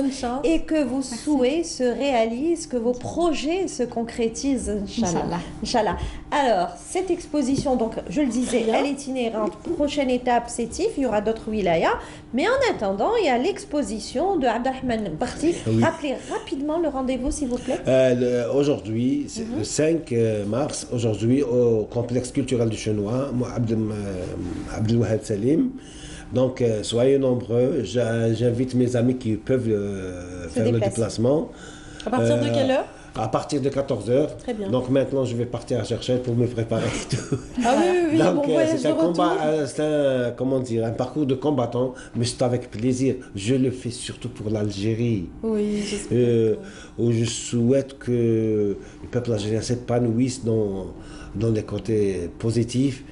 et que vos souhaits se réalisent, que vos projets se concrétisent, Inch'Allah. Inch'Allah. Alors, cette exposition, donc, je le disais, elle est itinérante. Prochaine étape, c'est Tif, il y aura d'autres wilayas. Mais en attendant, il y a l'exposition de Abdelrahman Berti. Oui. Rappelez rapidement le rendez-vous, s'il vous plaît. Aujourd'hui, c'est le 5 mars, aujourd'hui au complexe culturel du Chenois, moi, Abdelwahab Salim. Donc, soyez nombreux. J'invite mes amis qui peuvent faire le déplacement. À partir de quelle heure? À partir de 14h. Très bien. Donc maintenant, je vais partir à chercher pour me préparer et tout. Ah oui, Donc, bon voyage c'est de un combat, retour. c'est un, comment dire, un parcours de combattant, mais c'est avec plaisir. Je le fais surtout pour l'Algérie. Oui, j'espère. Où je souhaite que le peuple algérien s'épanouisse dans les côtés positifs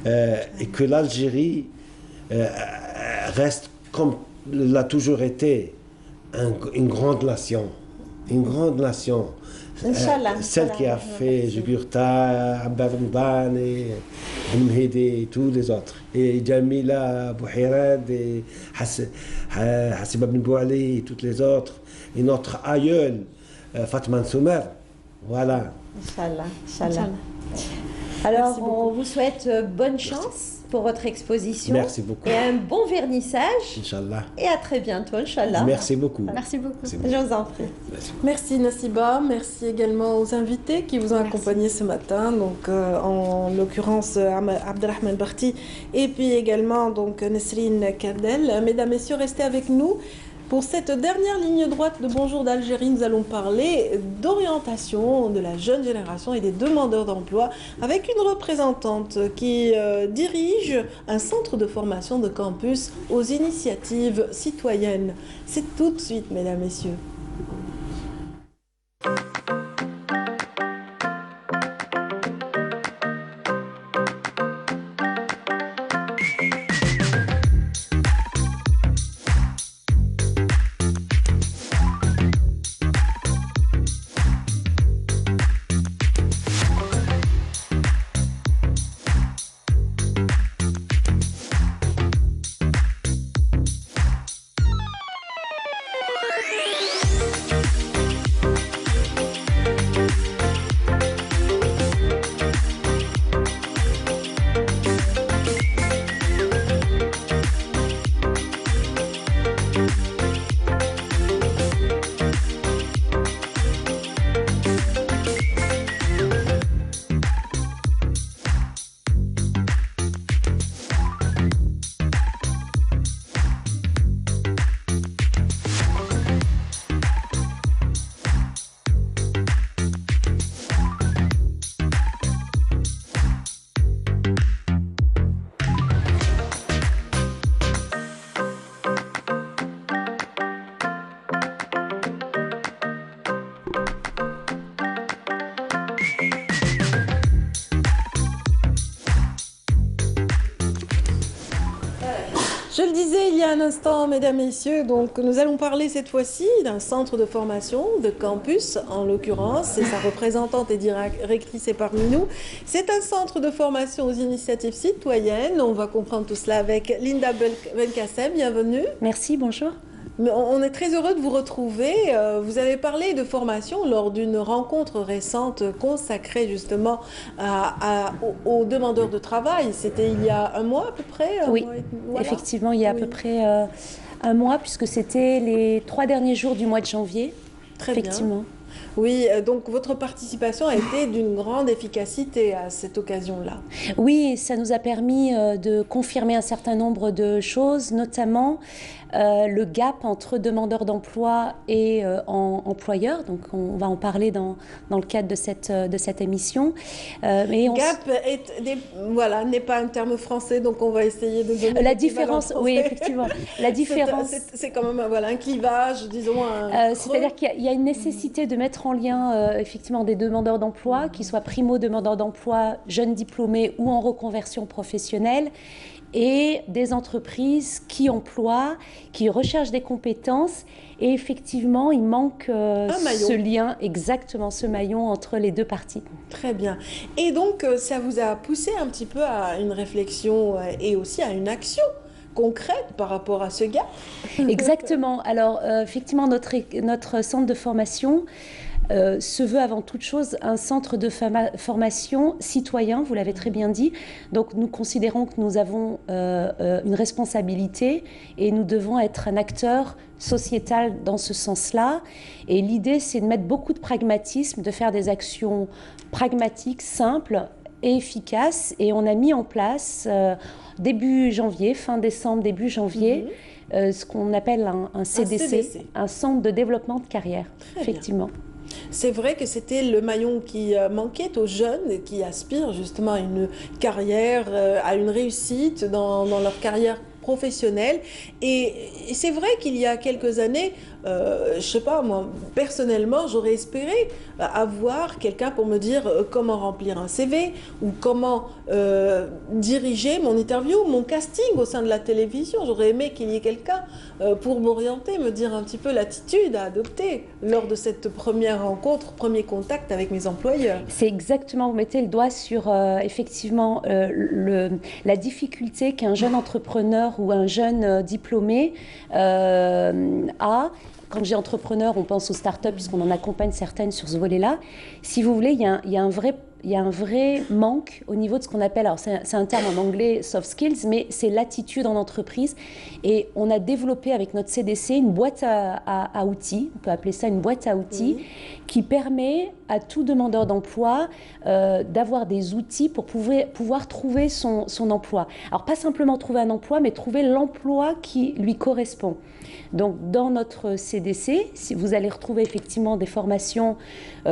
et que l'Algérie reste comme l'a toujours été une grande nation. Une grande nation. Inch'Allah. Celle qui a fait Jugurta, Abba Ramdan et Mhidi et tous les autres. Et Jamila Bouhirad et Hassiba Ben Bouali et toutes les autres. Et notre aïeul, Fatma Soumer. Voilà. Inch'Allah. Inch'Allah. Alors, on vous souhaite bonne chance pour votre exposition. Merci beaucoup. Et un bon vernissage. Inch'Allah. Et à très bientôt, Inch'Allah. Merci beaucoup. Merci beaucoup. Merci Je vous en prie. Merci Nassiba, merci également aux invités qui vous ont accompagnés ce matin, donc en l'occurrence Abdelrahman Berti et puis également donc Nasrin Kardel. Mesdames, Messieurs, restez avec nous. Pour cette dernière ligne droite de Bonjour d'Algérie, nous allons parler d'orientation de la jeune génération et des demandeurs d'emploi avec une représentante qui dirige un centre de formation de campus aux initiatives citoyennes. C'est tout de suite, mesdames, messieurs. disais il y a un instant, mesdames, messieurs, donc nous allons parler cette fois-ci d'un centre de formation, de campus en l'occurrence, et sa représentante et directrice est parmi nous. C'est un centre de formation aux initiatives citoyennes. On va comprendre tout cela avec Linda Belkacem. Bienvenue. Merci, bonjour. On est très heureux de vous retrouver. Vous avez parlé de formation lors d'une rencontre récente consacrée justement aux demandeurs de travail. C'était il y a un mois à peu près. Oui, effectivement, il y a à peu près un mois, puisque c'était les 3 derniers jours du mois de janvier. Très effectivement. Bien. Oui, donc votre participation a été d'une grande efficacité à cette occasion-là. Oui, ça nous a permis de confirmer un certain nombre de choses, notamment le gap entre demandeurs d'emploi et employeurs. Donc on va en parler dans le cadre de cette émission. Gap n'est pas un terme français, donc on va essayer de donner la différence. Oui, effectivement. La différence. C'est quand même un clivage, disons. C'est-à-dire qu'il y a une nécessité de mettre en lien effectivement des demandeurs d'emploi, qui soient primo-demandeurs d'emploi, jeunes diplômés ou en reconversion professionnelle, et des entreprises qui emploient, qui recherchent des compétences. Et effectivement, il manque ce lien, exactement, ce maillon entre les deux parties. Très bien. Et donc, ça vous a poussé un petit peu à une réflexion et aussi à une action concrète par rapport à ce gap. Exactement. Alors, effectivement, notre centre de formation se veut avant toute chose un centre de formation citoyen, vous l'avez très bien dit. Donc nous considérons que nous avons une responsabilité et nous devons être un acteur sociétal dans ce sens-là. Et l'idée, c'est de mettre beaucoup de pragmatisme, de faire des actions pragmatiques, simples et efficaces. Et on a mis en place début janvier, fin décembre, début janvier, ce qu'on appelle un CDC, un centre de développement de carrière, effectivement. C'est vrai que c'était le maillon qui manquait aux jeunes qui aspirent justement à une carrière, à une réussite dans leur carrière professionnelle. Et c'est vrai qu'il y a quelques années, je sais pas, moi, personnellement, j'aurais espéré avoir quelqu'un pour me dire comment remplir un CV ou comment diriger mon interview, mon casting au sein de la télévision. J'aurais aimé qu'il y ait quelqu'un pour m'orienter, me dire un petit peu l'attitude à adopter lors de cette première rencontre, premier contact avec mes employeurs. C'est exactement, vous mettez le doigt sur effectivement la difficulté qu'un jeune entrepreneur ou un jeune diplômé a. Quand j'ai entrepreneur, on pense aux startups puisqu'on en accompagne certaines sur ce volet-là. Si vous voulez, il y a un vrai manque au niveau de ce qu'on appelle, alors c'est un terme en anglais, soft skills, mais c'est l'attitude en entreprise. Et on a développé avec notre CDC une boîte à outils, on peut appeler ça une boîte à outils, qui permet à tout demandeur d'emploi d'avoir des outils pour pouvoir trouver son emploi. Alors pas simplement trouver un emploi, mais trouver l'emploi qui lui correspond. Donc dans notre CDC, vous allez retrouver effectivement des formations,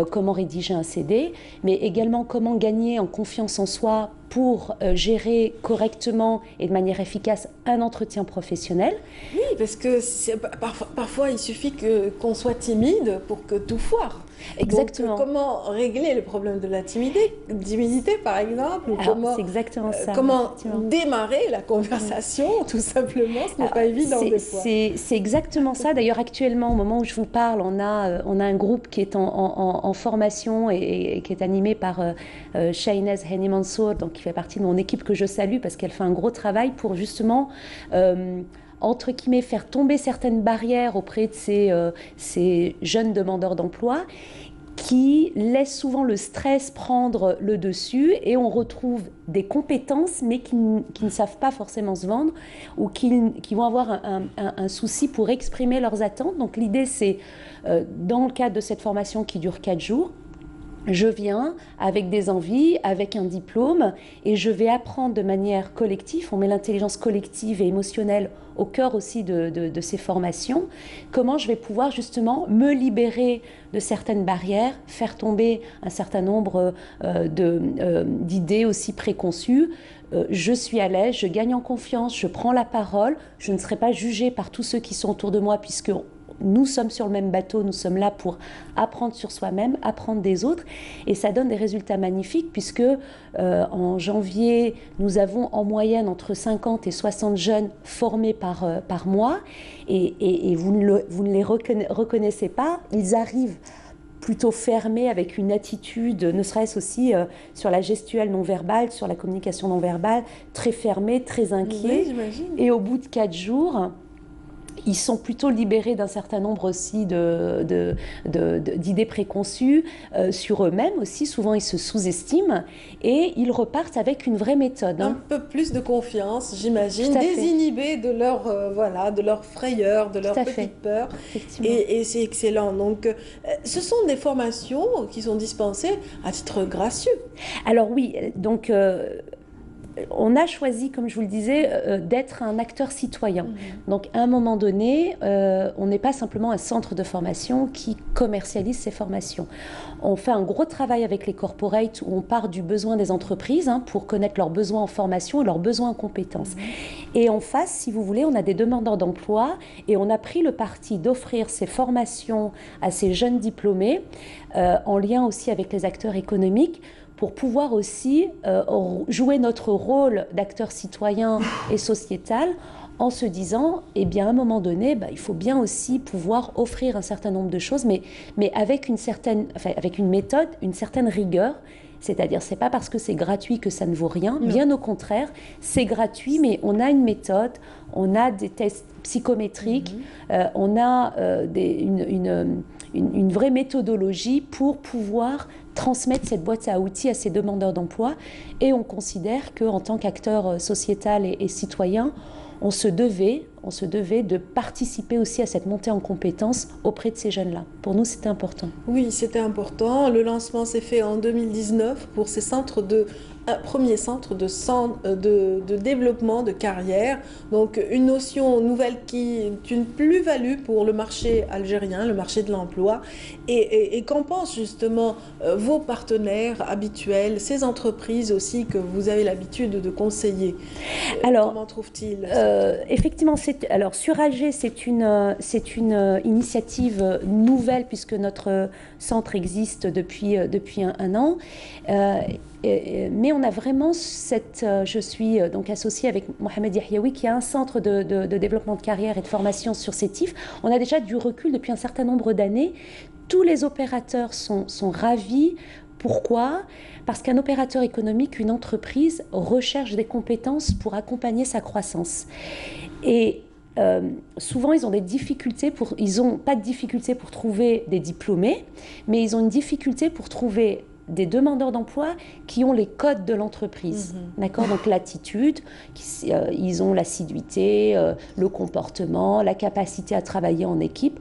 comment rédiger un CD, mais également comment gagner en confiance en soi pour gérer correctement et de manière efficace un entretien professionnel. Oui, parce que parfois il suffit qu'on soit timide pour que tout foire. Exactement. Donc, comment régler le problème de la timidité par exemple, ou c'est exactement ça. Comment démarrer la conversation, tout simplement, ce n'est pas évident des fois. C'est exactement ça. D'ailleurs, actuellement, au moment où je vous parle, on a un groupe qui est en formation et qui est animé par Shainez Henny Mansour, donc qui fait partie de mon équipe que je salue parce qu'elle fait un gros travail pour justement entre guillemets, faire tomber certaines barrières auprès de ces jeunes demandeurs d'emploi qui laissent souvent le stress prendre le dessus et on retrouve des compétences mais qui ne savent pas forcément se vendre ou qui vont avoir un souci pour exprimer leurs attentes. Donc l'idée c'est, dans le cadre de cette formation qui dure 4 jours, je viens avec des envies, avec un diplôme et je vais apprendre de manière collective, on met l'intelligence collective et émotionnelle au cœur aussi de ces formations, comment je vais pouvoir justement me libérer de certaines barrières, faire tomber un certain nombre d'idées aussi préconçues. Je suis à l'aise, je gagne en confiance, je prends la parole, je ne serai pas jugée par tous ceux qui sont autour de moi puisque nous sommes sur le même bateau, nous sommes là pour apprendre sur soi-même, apprendre des autres, et ça donne des résultats magnifiques puisque en janvier, nous avons en moyenne entre 50 et 60 jeunes formés par mois, et vous ne les reconnaissez pas, ils arrivent plutôt fermés, avec une attitude, ne serait-ce aussi sur la gestuelle non verbale, sur la communication non verbale, très fermés, très inquiets. Oui, et au bout de 4 jours, ils sont plutôt libérés d'un certain nombre aussi d'idées préconçues sur eux-mêmes aussi. Souvent, ils se sous-estiment et ils repartent avec une vraie méthode. Un peu plus de confiance, j'imagine, désinhibés de leur, de leur frayeur, de leur petite peur. Et c'est excellent. Donc, ce sont des formations qui sont dispensées à titre gracieux. Alors oui, donc... on a choisi, comme je vous le disais, d'être un acteur citoyen. Donc, à un moment donné, on n'est pas simplement un centre de formation qui commercialise ces formations. On fait un gros travail avec les corporates où on part du besoin des entreprises pour connaître leurs besoins en formation et leurs besoins en compétences. Et en face, si vous voulez, on a des demandeurs d'emploi et on a pris le parti d'offrir ces formations à ces jeunes diplômés en lien aussi avec les acteurs économiques, pour pouvoir aussi jouer notre rôle d'acteur citoyen et sociétal en se disant, eh bien, à un moment donné, il faut bien aussi pouvoir offrir un certain nombre de choses, mais avec avec une méthode, une certaine rigueur. C'est-à-dire, c'est pas parce que c'est gratuit que ça ne vaut rien. Non. Bien au contraire, c'est gratuit, mais on a une méthode, on a des tests psychométriques, on a une vraie méthodologie pour pouvoir transmettre cette boîte à outils à ces demandeurs d'emploi. Et on considère qu'en tant qu'acteur sociétal et citoyen, on se devait de participer aussi à cette montée en compétences auprès de ces jeunes-là. Pour nous, c'était important. Oui, c'était important. Le lancement s'est fait en 2019 pour ces centres un premier centre de développement de carrière. Donc, une notion nouvelle qui est une plus-value pour le marché algérien, le marché de l'emploi. Et qu'en pensent justement vos partenaires habituels, ces entreprises aussi que vous avez l'habitude de conseiller? Alors, comment trouvent-ils effectivement, sur Alger, c'est une initiative nouvelle puisque notre centre existe depuis un an. Mais on a vraiment je suis donc associée avec Mohamed Yahyaoui qui a un centre de développement de carrière et de formation sur CETIF. On a déjà du recul depuis un certain nombre d'années. Tous les opérateurs sont ravis. Pourquoi ? Parce qu'un opérateur économique, une entreprise, recherche des compétences pour accompagner sa croissance. Et souvent, ils ont des difficultés ils n'ont pas de difficultés pour trouver des diplômés, mais ils ont une difficulté pour trouver des demandeurs d'emploi qui ont les codes de l'entreprise, d'accord ? Donc l'attitude, ils ont l'assiduité, le comportement, la capacité à travailler en équipe.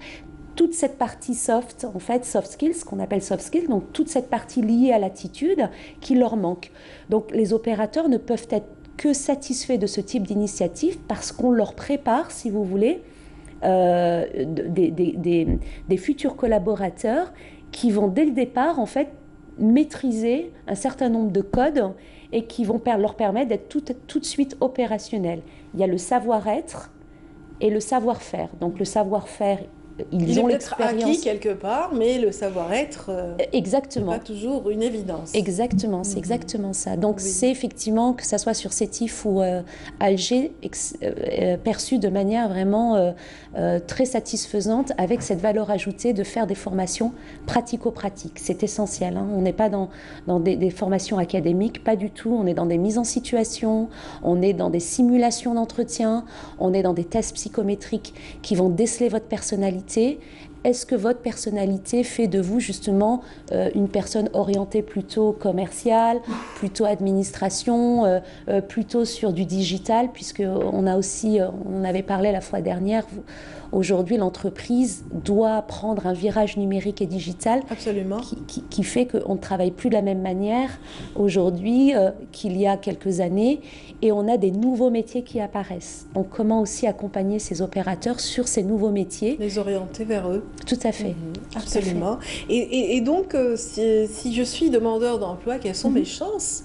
Toute cette partie soft, en fait, soft skills, ce qu'on appelle soft skills, donc toute cette partie liée à l'attitude qui leur manque. Donc les opérateurs ne peuvent être que satisfaits de ce type d'initiative parce qu'on leur prépare, si vous voulez, des futurs collaborateurs qui vont dès le départ, en fait, maîtriser un certain nombre de codes et qui vont leur permettre d'être tout de suite opérationnels. Il y a le savoir-être et le savoir-faire. Donc le savoir-faire, ils ont l'expérience. Il est acquis quelque part, mais le savoir-être, exactement, n'est pas toujours une évidence. Exactement, c'est exactement ça. Donc c'est effectivement, que ça soit sur Sétif ou Alger, perçu de manière vraiment très satisfaisante, avec cette valeur ajoutée de faire des formations pratico-pratiques. C'est essentiel, hein. On n'est pas dans des formations académiques, pas du tout. On est dans des mises en situation, on est dans des simulations d'entretien, on est dans des tests psychométriques qui vont déceler votre personnalité. Est-ce que votre personnalité fait de vous justement une personne orientée plutôt commerciale, plutôt administration, plutôt sur du digital, puisqu'on a aussi, on en avait parlé la fois dernière, aujourd'hui l'entreprise doit prendre un virage numérique et digital. Absolument. Qui fait qu'on ne travaille plus de la même manière aujourd'hui qu'il y a quelques années, et on a des nouveaux métiers qui apparaissent. Donc comment aussi accompagner ces opérateurs sur ces nouveaux métiers ? Les orienter vers eux. Tout à fait. Absolument. Et donc, si je suis demandeur d'emploi, quelles sont mes chances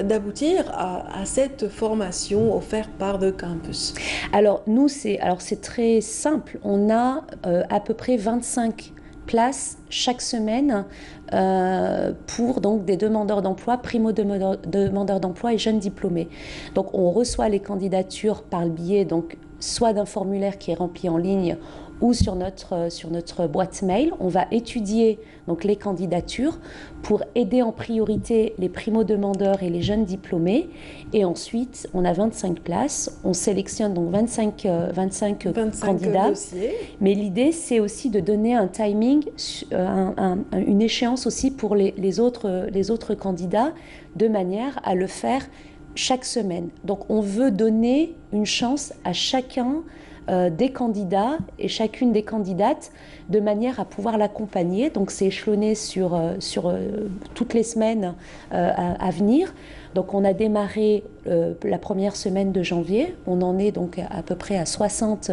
d'aboutir à cette formation offerte par The Campus? Alors, c'est très simple. On a à peu près 25 places chaque semaine pour donc des demandeurs d'emploi, primo-demandeurs d'emploi et jeunes diplômés. Donc on reçoit les candidatures par le biais donc soit d'un formulaire qui est rempli en ligne ou sur notre boîte mail. On va étudier donc les candidatures pour aider en priorité les primo-demandeurs et les jeunes diplômés. Et ensuite, on a 25 places. On sélectionne donc 25 candidats. Dossiers. Mais l'idée, c'est aussi de donner un timing, une échéance aussi pour les autres candidats, de manière à le faire chaque semaine. Donc, on veut donner une chance à chacun des candidats et chacune des candidates de manière à pouvoir l'accompagner. Donc c'est échelonné sur toutes les semaines à venir. Donc on a démarré la première semaine de janvier. On en est donc à peu près à 60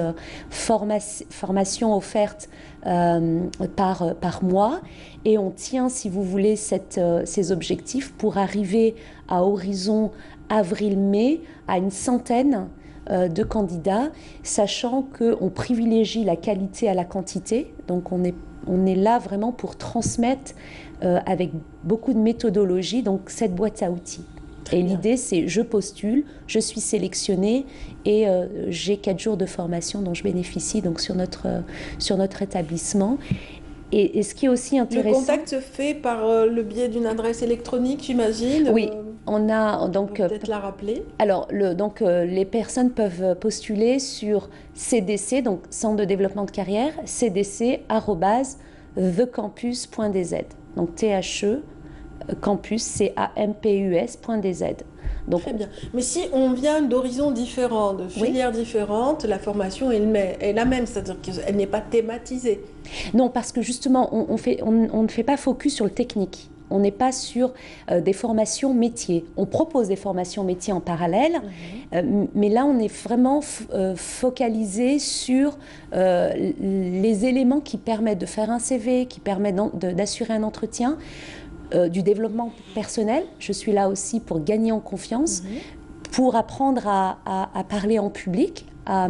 formations offertes par mois. Et on tient, si vous voulez, ces objectifs pour arriver à horizon avril-mai à une centaine de candidats, sachant qu'on privilégie la qualité à la quantité. Donc on est là vraiment pour transmettre avec beaucoup de méthodologie donc cette boîte à outils. Et l'idée, c'est je postule, je suis sélectionnée et j'ai 4 jours de formation dont je bénéficie donc sur notre établissement. Et ce qui est aussi intéressant... Le contact se fait par le biais d'une adresse électronique, j'imagine. Oui, on a donc... Peut-être la rappeler. Alors, les personnes peuvent postuler sur CDC, donc Centre de développement de carrière, cdc@thecampus.dz. Donc THE, campus, campus.dz. Donc, très bien. Mais si on vient d'horizons différents, de filières différentes, la formation est la même, c'est-à-dire qu'elle n'est pas thématisée. Non, parce que justement, on ne fait pas focus sur le technique. On n'est pas sur des formations métiers. On propose des formations métiers en parallèle, mais là, on est vraiment focalisé sur les éléments qui permettent de faire un CV, qui permettent d'assurer un entretien, du développement personnel. Je suis là aussi pour gagner en confiance, pour apprendre à parler en public, à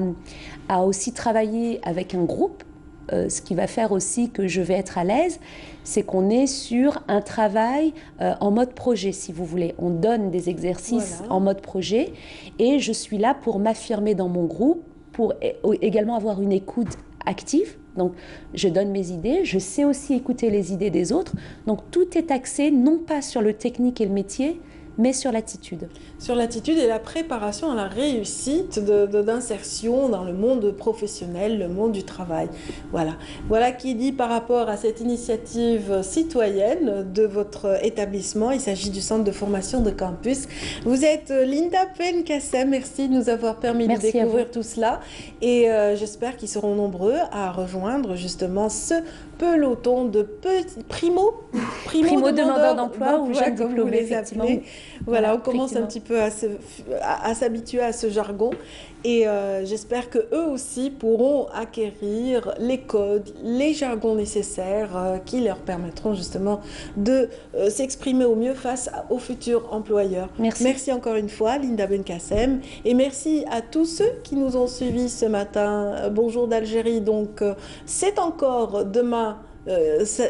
aussi travailler avec un groupe. Ce qui va faire aussi que je vais être à l'aise, c'est qu'on est sur un travail en mode projet, si vous voulez. On donne des exercices en mode projet et je suis là pour m'affirmer dans mon groupe, pour également avoir une écoute active. Donc, je donne mes idées, je sais aussi écouter les idées des autres. Donc, tout est axé non pas sur le technique et le métier, mais sur l'attitude. Sur l'attitude et la préparation à la réussite d'insertion dans le monde professionnel, le monde du travail. Voilà qui est dit par rapport à cette initiative citoyenne de votre établissement. Il s'agit du centre de formation de campus. Vous êtes Linda Penkassem, merci de nous avoir permis de découvrir tout cela. Et j'espère qu'ils seront nombreux à rejoindre justement ce peloton de petits primo-demandeurs d'emploi ou jeunes diplômés, effectivement. Voilà, on commence un petit peu à s'habituer à ce jargon et j'espère que eux aussi pourront acquérir les codes, les jargons nécessaires qui leur permettront justement de s'exprimer au mieux face aux futurs employeurs. Merci encore une fois, Linda Penkassem, et merci à tous ceux qui nous ont suivis ce matin. Bonjour d'Algérie, donc c'est encore demain.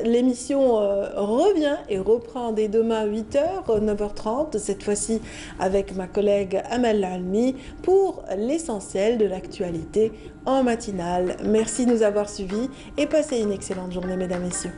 L'émission revient et reprend dès demain 8h, 9h30, cette fois-ci avec ma collègue Amel Almi pour l'essentiel de l'actualité en matinale. Merci de nous avoir suivis et passez une excellente journée, mesdames, messieurs.